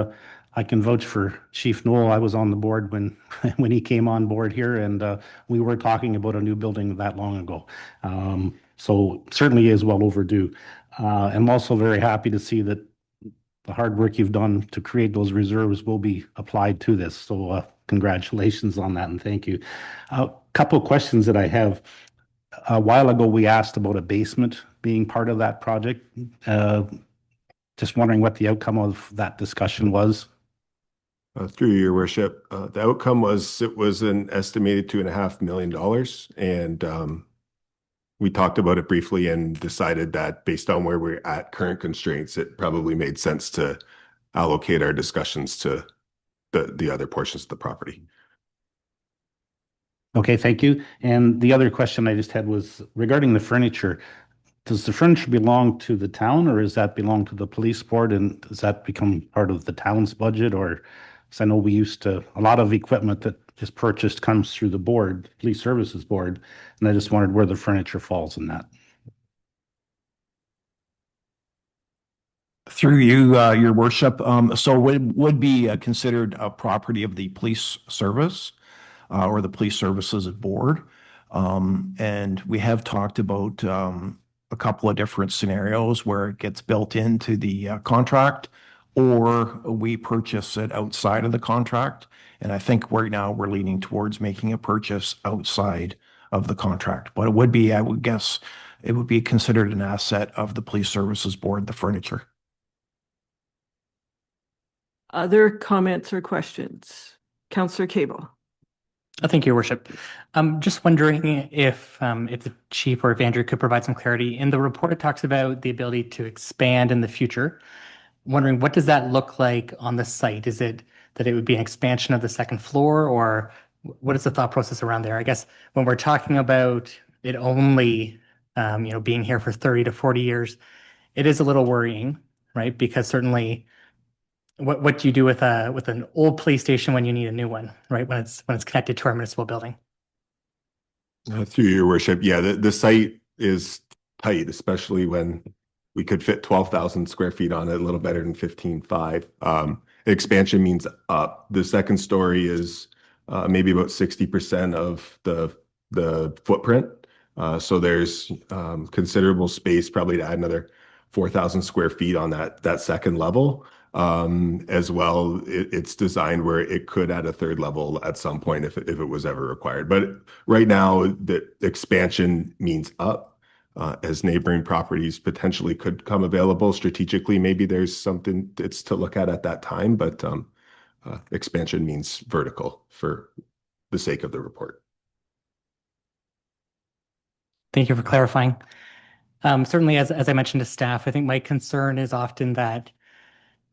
I can vouch for Chief Noel. I was on the board when when he came on board here, and we were talking about a new building that long ago. So certainly is well overdue. I'm also very happy to see that the hard work you've done to create those reserves will be applied to this. So congratulations on that, and thank you. A couple of questions that I have. A while ago, we asked about a basement being part of that project. Just wondering what the outcome of that discussion was. Through Your Worship, the outcome was it was an estimated $2.5 million, and we talked about it briefly and decided that based on where we're at current constraints, it probably made sense to allocate our discussions to the other portions of the property. Okay, thank you. And the other question I just had was regarding the furniture. Does the furniture belong to the town, or does that belong to the police board? And does that become part of the town's budget? Or, because I know we used to, a lot of equipment that is purchased comes through the board, police services board. And I just wondered where the furniture falls in that. Through you, Your Worship, so it would be considered a property of the police service or the police services board. And we have talked about a couple of different scenarios where it gets built into the contract, or we purchase it outside of the contract. And I think right now we're leaning towards making a purchase outside of the contract. But it would be, I would guess, it would be considered an asset of the police services board, the furniture. Other comments or questions? Councillor Cable? Thank you, Your Worship. I'm just wondering if the chief or if Andrew could provide some clarity. In the report, it talks about the ability to expand in the future. Wondering, what does that look like on the site? Is it that it would be an expansion of the second floor, or what is the thought process around there? I guess when we're talking about it only, being here for 30 to 40 years, it is a little worrying, right? Because certainly, what do you do with an old police station when you need a new one, right? When it's connected to our municipal building. Through Your Worship, yeah, the site is tight, especially when we could fit 12,000 square feet on it, a little better than 15.5. Expansion means up. The second story is maybe about 60% of the footprint. So there's considerable space, probably to add another 4,000 square feet on that second level. As well, it's designed where it could add a third level at some point if it was ever required. But right now, the expansion means up. As neighboring properties potentially could come available strategically, maybe there's something it's to look at that time. But expansion means vertical for the sake of the report. Thank you for clarifying. Certainly, as I mentioned to staff, I think my concern is often that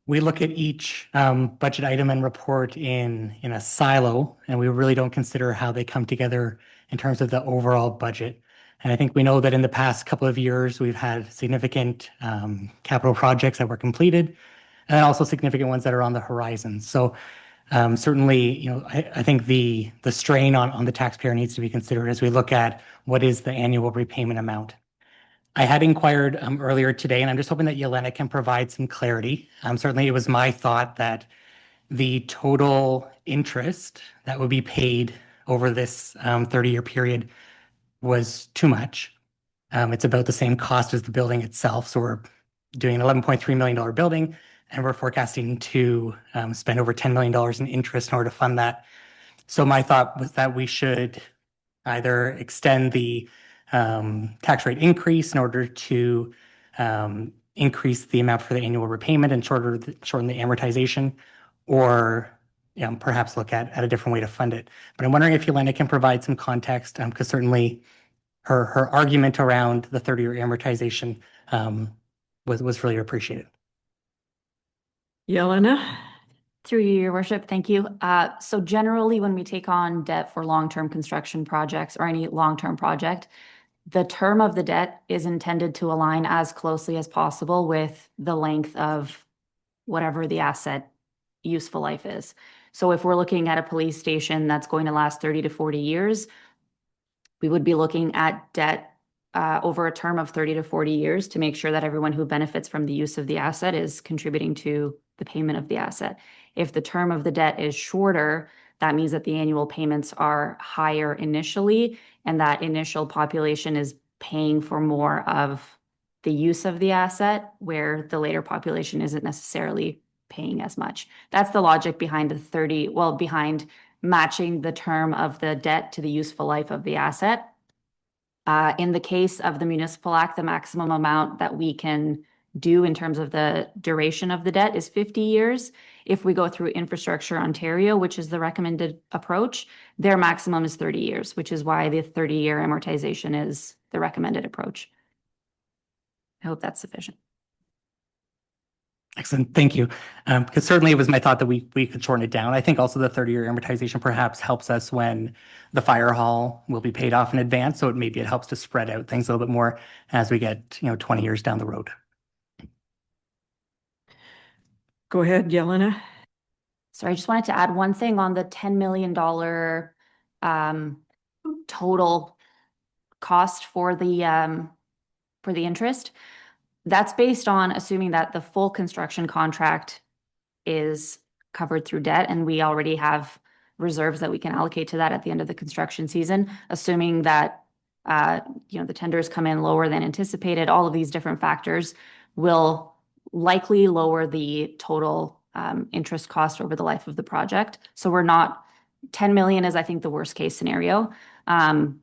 we look at each budget item and report in a silo, and we really don't consider how they come together in terms of the overall budget. And I think we know that in the past couple of years, we've had significant capital projects that were completed, and then also significant ones that are on the horizon. So certainly, I think the strain on the taxpayer needs to be considered as we look at what is the annual repayment amount. I had inquired earlier today, and I'm just hoping that Yelena can provide some clarity. Certainly, it was my thought that the total interest that would be paid over this 30-year period was too much. It's about the same cost as the building itself. So we're doing an $11.3 million building, and we're forecasting to spend over $10 million in interest in order to fund that. So my thought was that we should either extend the tax rate increase in order to increase the amount for the annual repayment and shorten the amortization, or perhaps look at a different way to fund it. But I'm wondering if Yelena can provide some context, because certainly her argument around the 30-year amortization was really appreciated. Yelena? Through you, Your Worship, thank you. So generally, when we take on debt for long-term construction projects or any long-term project, the term of the debt is intended to align as closely as possible with the length of whatever the asset useful life is. So if we're looking at a police station that's going to last 30 to 40 years, we would be looking at debt over a term of 30 to 40 years to make sure that everyone who benefits from the use of the asset is contributing to the payment of the asset. If the term of the debt is shorter, that means that the annual payments are higher initially, and that initial population is paying for more of the use of the asset, where the later population isn't necessarily paying as much. That's the logic behind behind matching the term of the debt to the useful life of the asset. In the case of the Municipal Act, the maximum amount that we can do in terms of the duration of the debt is 50 years. If we go through Infrastructure Ontario, which is the recommended approach, their maximum is 30 years, which is why the 30-year amortization is the recommended approach. I hope that's sufficient. Excellent, thank you. Because certainly it was my thought that we could shorten it down. I think also the 30-year amortization perhaps helps us when the fire hall will be paid off in advance. So maybe it helps to spread out things a little bit more as we get 20 years down the road. Go ahead, Yelena. Sorry, I just wanted to add one thing on the $10 million total cost for the interest. That's based on assuming that the full construction contract is covered through debt, and we already have reserves that we can allocate to that at the end of the construction season, assuming that the tenders come in lower than anticipated. All of these different factors will likely lower the total interest cost over the life of the project. So we're not, 10 million is, I think, the worst case scenario. And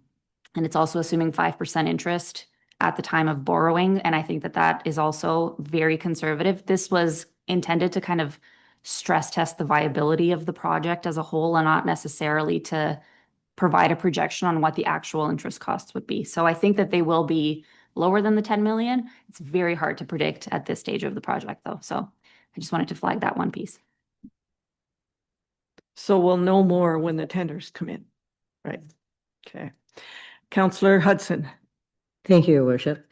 it's also assuming 5% interest at the time of borrowing. And I think that that is also very conservative. This was intended to kind of stress test the viability of the project as a whole, and not necessarily to provide a projection on what the actual interest costs would be. So I think that they will be lower than the 10 million. It's very hard to predict at this stage of the project, though. So I just wanted to flag that one piece. So we'll know more when the tenders come in, right? Okay. Councillor Hudson. Thank you, Your Worship.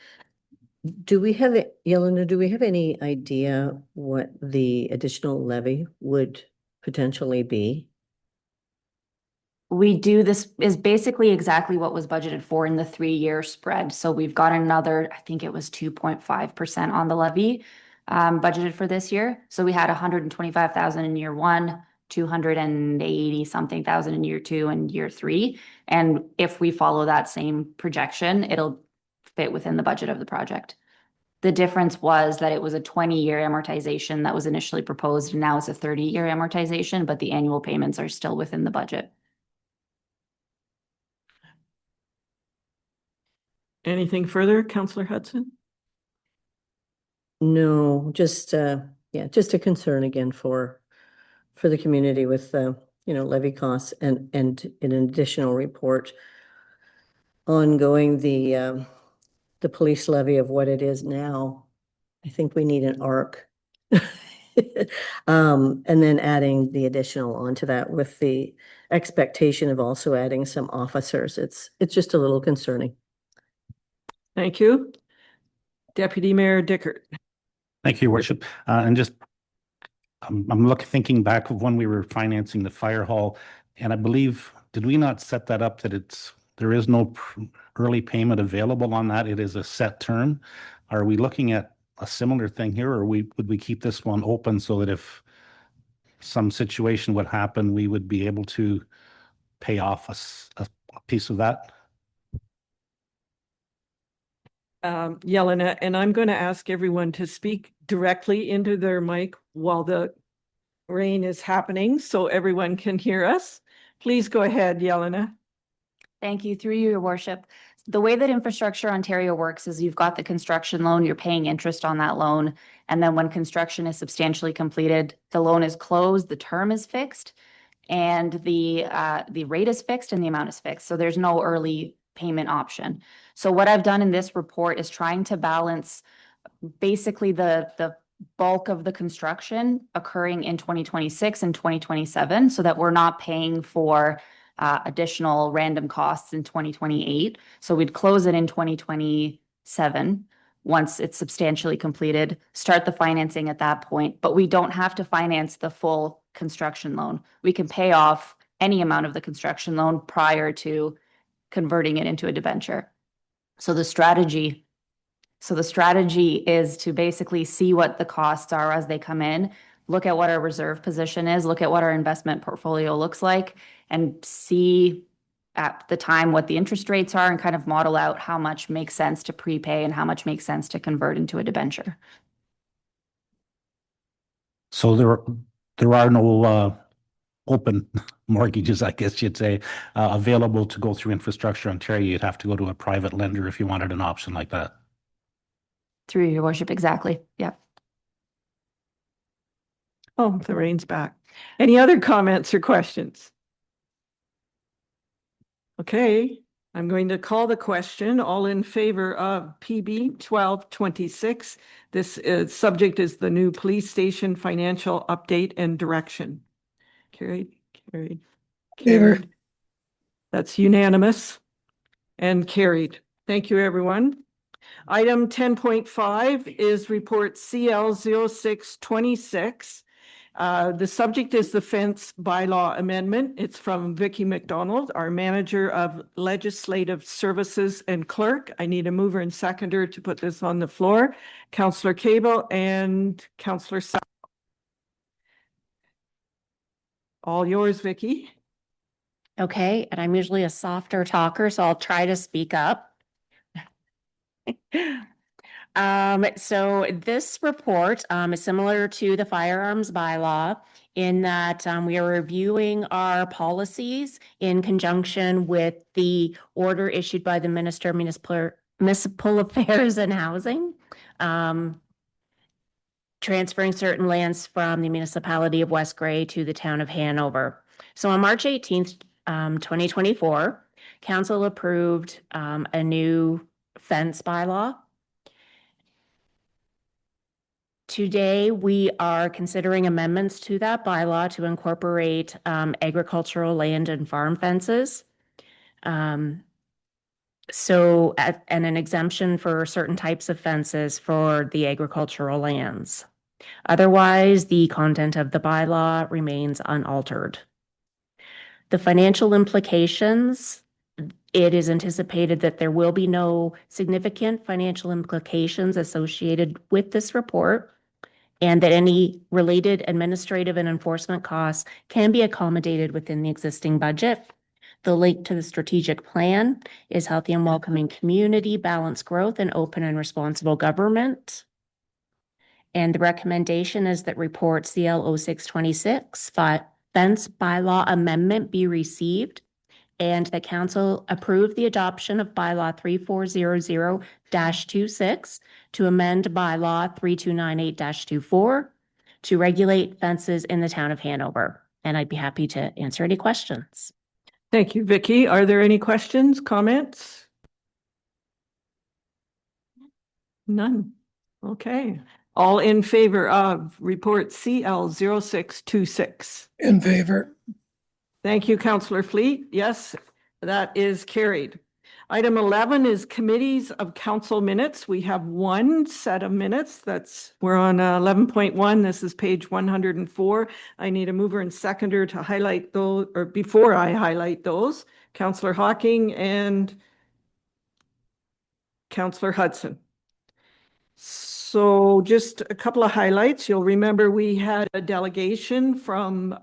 Yelena, do we have any idea what the additional levy would potentially be? We do. This is basically exactly what was budgeted for in the 3-year spread. So we've got another, I think it was 2.5% on the levy budgeted for this year. So we had 125,000 in year 1, 280 something thousand in year 2 and year 3. And if we follow that same projection, it'll fit within the budget of the project. The difference was that it was a 20-year amortization that was initially proposed, and now it's a 30-year amortization, but the annual payments are still within the budget. Anything further, Councillor Hudson? No, just a concern again for the community with levy costs, and in an additional report ongoing the police levy of what it is now. I think we need an arc. And then adding the additional onto that with the expectation of also adding some officers. It's just a little concerning. Thank you. Deputy Mayor Dickert. Thank you, Your Worship. And just, I'm thinking back of when we were financing the fire hall, and I believe, did we not set that up that there is no early payment available on that? It is a set term. Are we looking at a similar thing here, or would we keep this one open so that if some situation would happen, we would be able to pay off a piece of that? Yelena, and I'm going to ask everyone to speak directly into their mic while the rain is happening so everyone can hear us. Please go ahead, Yelena. Thank you. Through you, Your Worship. The way that Infrastructure Ontario works is you've got the construction loan, you're paying interest on that loan. And then when construction is substantially completed, the loan is closed, the term is fixed, and the rate is fixed and the amount is fixed. So there's no early payment option. So what I've done in this report is trying to balance basically the bulk of the construction occurring in 2026 and 2027 so that we're not paying for additional random costs in 2028. So we'd close it in 2027 once it's substantially completed, start the financing at that point, but we don't have to finance the full construction loan. We can pay off any amount of the construction loan prior to converting it into a debenture. So the strategy is to basically see what the costs are as they come in, look at what our reserve position is, look at what our investment portfolio looks like, and see at the time what the interest rates are and kind of model out how much makes sense to prepay and how much makes sense to convert into a debenture. So there are no open mortgages, I guess you'd say, available to go through Infrastructure Ontario. You'd have to go to a private lender if you wanted an option like that. Through Your Worship, exactly. Yeah. Oh, the rain's back. Any other comments or questions? Okay, I'm going to call the question. All in favor of PB 1226. This subject is the new police station financial update and direction. Carried. Favor. That's unanimous and carried. Thank you, everyone. Item 10.5 is report CL 0626. The subject is the fence bylaw amendment. It's from Vicki McDonald, our manager of legislative services and clerk. I need a mover and seconder to put this on the floor. Councillor Cable and Councillor Sack. All yours, Vicki. Okay, and I'm usually a softer talker, so I'll try to speak up. So this report is similar to the firearms bylaw in that we are reviewing our policies in conjunction with the order issued by the Minister of Municipal Affairs and Housing, transferring certain lands from the municipality of West Grey to the town of Hanover. So on March 18th, 2024, Council approved a new fence bylaw. Today, we are considering amendments to that bylaw to incorporate agricultural land and farm fences. And an exemption for certain types of fences for the agricultural lands. Otherwise, the content of the bylaw remains unaltered. The financial implications, it is anticipated that there will be no significant financial implications associated with this report, and that any related administrative and enforcement costs can be accommodated within the existing budget. The link to the strategic plan is healthy and welcoming community, balanced growth, and open and responsible government. And the recommendation is that report CL 0626 fence bylaw amendment be received, and that council approve the adoption of bylaw 3400-26 to amend bylaw 3298-24 to regulate fences in the town of Hanover. And I'd be happy to answer any questions. Thank you, Vicki. Are there any questions, comments? None. Okay. All in favor of report CL 0626? In favor. Thank you, Councillor Fleet. Yes, that is carried. Item 11 is committees of council minutes. We have one set of minutes. We're on 11.1. This is page 104. I need a mover and seconder to highlight those, or before I highlight those, Councillor Hocking and Councillor Hudson. So just a couple of highlights. You'll remember we had a delegation from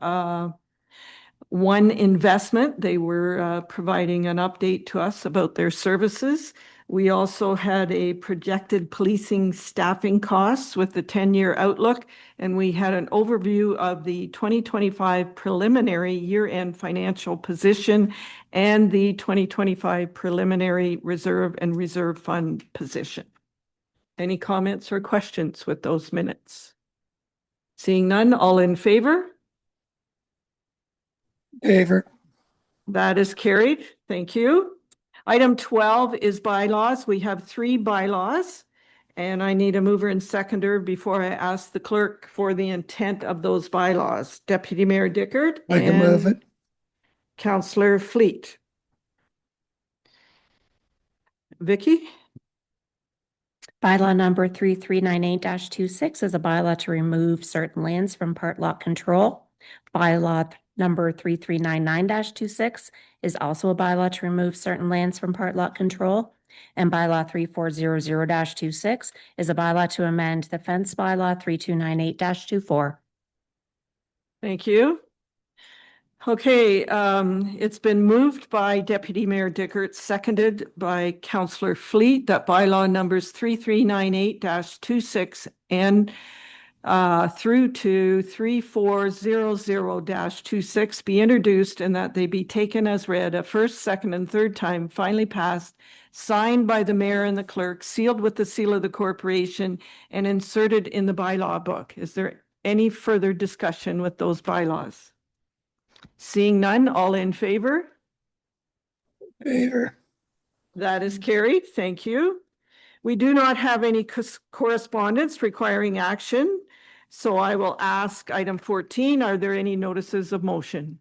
One Investment. They were providing an update to us about their services. We also had a projected policing staffing costs with the 10-year outlook, and we had an overview of the 2025 preliminary year-end financial position and the 2025 preliminary reserve and reserve fund position. Any comments or questions with those minutes? Seeing none, all in favor? Favor. That is carried. Thank you. Item 12 is bylaws. We have 3 bylaws, and I need a mover and seconder before I ask the clerk for the intent of those bylaws. Deputy Mayor Dickert. I can move and it. Councillor Fleet. Vicky? Bylaw number 3398-26 is a bylaw to remove certain lands from part lot control. Bylaw number 3399-26 is also a bylaw to remove certain lands from part lot control. And bylaw 3400-26 is a bylaw to amend the fence bylaw 3298-24. Thank you. Okay, it's been moved by Deputy Mayor Dickert, seconded by Councillor Fleet, that bylaw numbers 3398-26 and through to 3400-26 be introduced and that they be taken as read a first, second, and third time, finally passed, signed by the mayor and the clerk, sealed with the seal of the corporation, and inserted in the bylaw book. Is there any further discussion with those bylaws? Seeing none, all in favor? Favor. That is carried. Thank you. We do not have any correspondence requiring action, so I will ask item 14, are there any notices of motion?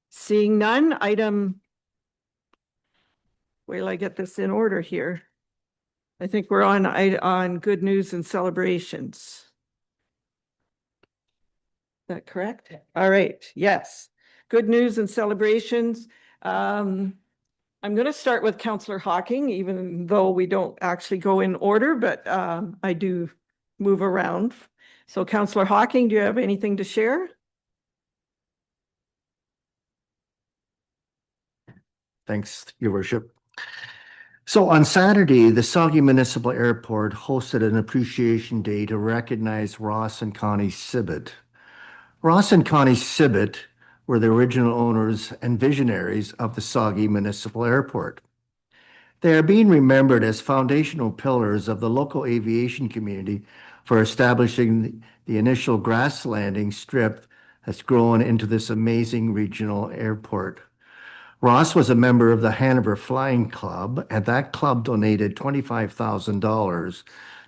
Seeing none, wait till I get this in order here. I think we're on good news and celebrations. Is that correct? All right, yes. Good news and celebrations. I'm going to start with Councillor Hocking, even though we don't actually go in order, but I do move around. So Councillor Hocking, do you have anything to share? Thanks, Your Worship. So on Saturday, the Saugeen Municipal Airport hosted an appreciation day to recognize Ross and Connie Sibbett. Ross and Connie Sibbett were the original owners and visionaries of the Saugeen Municipal Airport. They are being remembered as foundational pillars of the local aviation community for establishing the initial grass landing strip that's grown into this amazing regional airport. Ross was a member of the Hanover Flying Club, and that club donated $25,000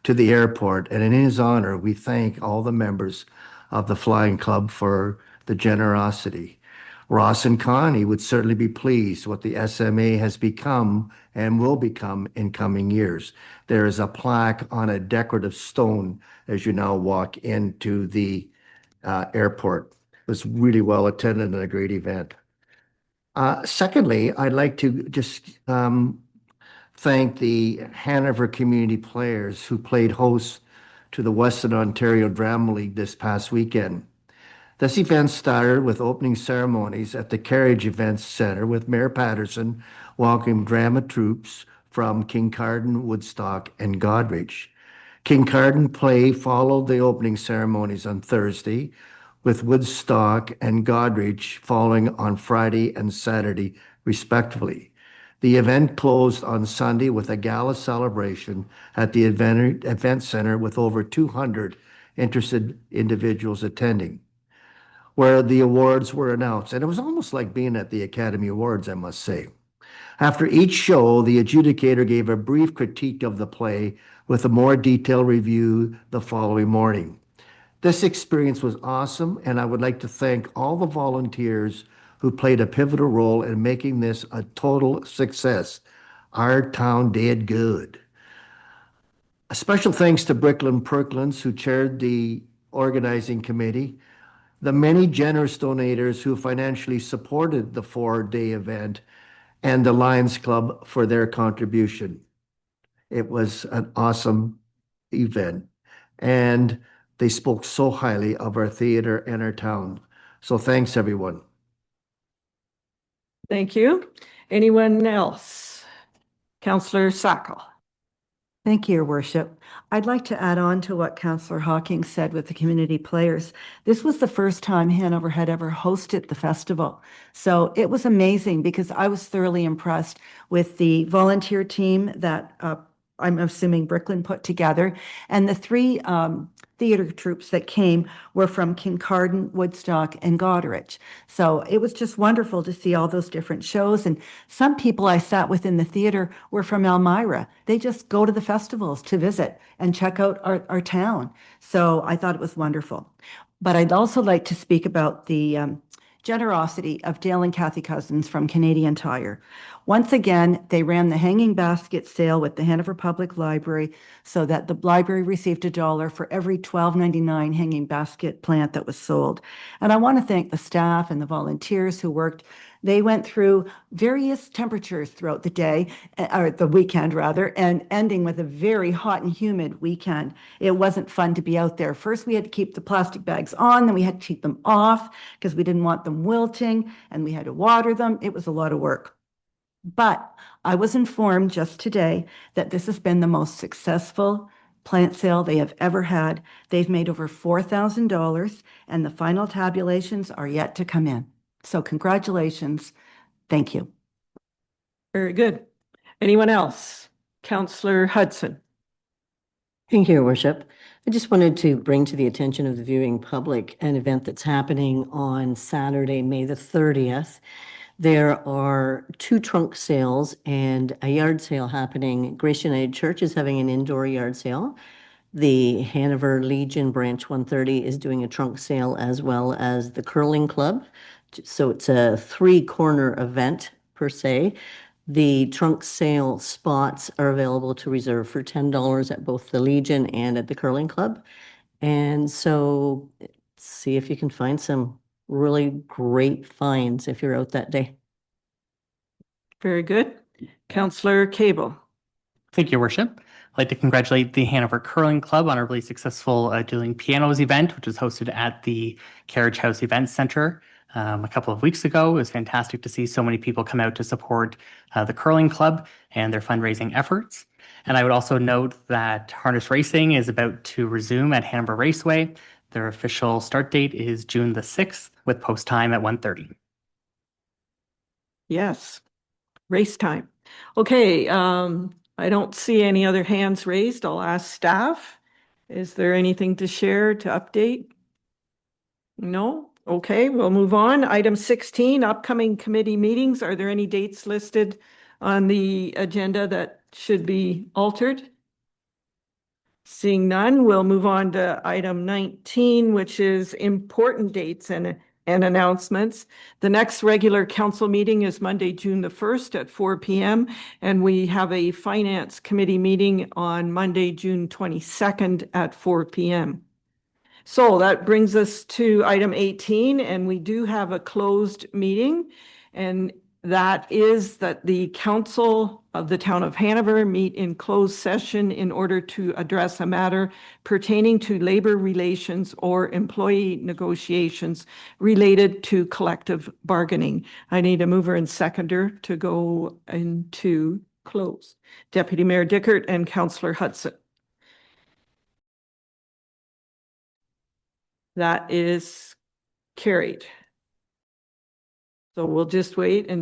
to the airport. And in his honor, we thank all the members of the Flying Club for the generosity. Ross and Connie would certainly be pleased what the SMA has become and will become in coming years. There is a plaque on a decorative stone as you now walk into the airport. It was really well attended and a great event. Secondly, I'd like to just thank the Hanover community players who played host to the Western Ontario Drama League this past weekend. This event started with opening ceremonies at the Carriage Events Center with Mayor Patterson welcoming drama troupes from Kincardine, Woodstock, and Goderich. Kincardine play followed the opening ceremonies on Thursday, with Woodstock and Goderich following on Friday and Saturday, respectively. The event closed on Sunday with a gala celebration at the event center with over 200 interested individuals attending, where the awards were announced. And it was almost like being at the Academy Awards, I must say. After each show, the adjudicator gave a brief critique of the play with a more detailed review the following morning. This experience was awesome, and I would like to thank all the volunteers who played a pivotal role in making this a total success. Our town did good. A special thanks to Bricklin Perkins, who chaired the organizing committee, the many generous donators who financially supported the 4-day event, and the Lions Club for their contribution. It was an awesome event, and they spoke so highly of our theater and our town. So thanks, everyone. Thank you. Anyone else? Councillor Sackel. Thank you, Your Worship. I'd like to add on to what Councillor Hawking said with the community players. This was the first time Hanover had ever hosted the festival. So it was amazing because I was thoroughly impressed with the volunteer team that I'm assuming Brooklyn put together. And the three theater troupes that came were from Kincardine, Woodstock, and Goderich. So it was just wonderful to see all those different shows. And some people I sat with in the theater were from Elmira. They just go to the festivals to visit and check out our town. So I thought it was wonderful. But I'd also like to speak about the generosity of Dale and Kathy Cousins from Canadian Tire. Once again, they ran the hanging basket sale with the Hanover Public Library so that the library received $1 for every $12.99 hanging basket plant that was sold. And I want to thank the staff and the volunteers who worked. They went through various temperatures throughout the day, or the weekend rather, and ending with a very hot and humid weekend. It wasn't fun to be out there. First, we had to keep the plastic bags on, then we had to keep them off because we didn't want them wilting, and we had to water them. It was a lot of work. But I was informed just today that this has been the most successful plant sale they have ever had. They've made over $4,000, and the final tabulations are yet to come in. So congratulations. Thank you. Very good. Anyone else? Councillor Hudson. Thank you, Your Worship. I just wanted to bring to the attention of the viewing public an event that's happening on Saturday, May the 30th. There are 2 trunk sales and a yard sale happening. Grace United Church is having an indoor yard sale. The Hanover Legion Branch 130 is doing a trunk sale, as well as the Curling Club. So it's a 3-corner event per se. The trunk sale spots are available to reserve for $10 at both the Legion and at the Curling Club. And so see if you can find some really great finds if you're out that day. Very good. Councillor Cable. Thank you, Your Worship. I'd like to congratulate the Hanover Curling Club on a really successful Dueling Pianos event, which was hosted at the Carriage House Event Center a couple of weeks ago. It was fantastic to see so many people come out to support the Curling Club and their fundraising efforts. And I would also note that harness racing is about to resume at Hanover Raceway. Their official start date is June the 6th with post time at 1:30. Yes, race time. Okay, I don't see any other hands raised. I'll ask staff. Is there anything to share, to update? No? Okay, we'll move on. Item 16, upcoming committee meetings. Are there any dates listed on the agenda that should be altered? Seeing none, we'll move on to item 19, which is important dates and announcements. The next regular council meeting is Monday, June the 1st at 4 p.m. And we have a finance committee meeting on Monday, June 22nd at 4 p.m. So that brings us to item 18, and we do have a closed meeting. And that is that the Council of the Town of Hanover meet in closed session in order to address a matter pertaining to labor relations or employee negotiations related to collective bargaining. I need a mover and seconder to go into close. Deputy Mayor Dickert and Councillor Hudson. That is carried. So we'll just wait and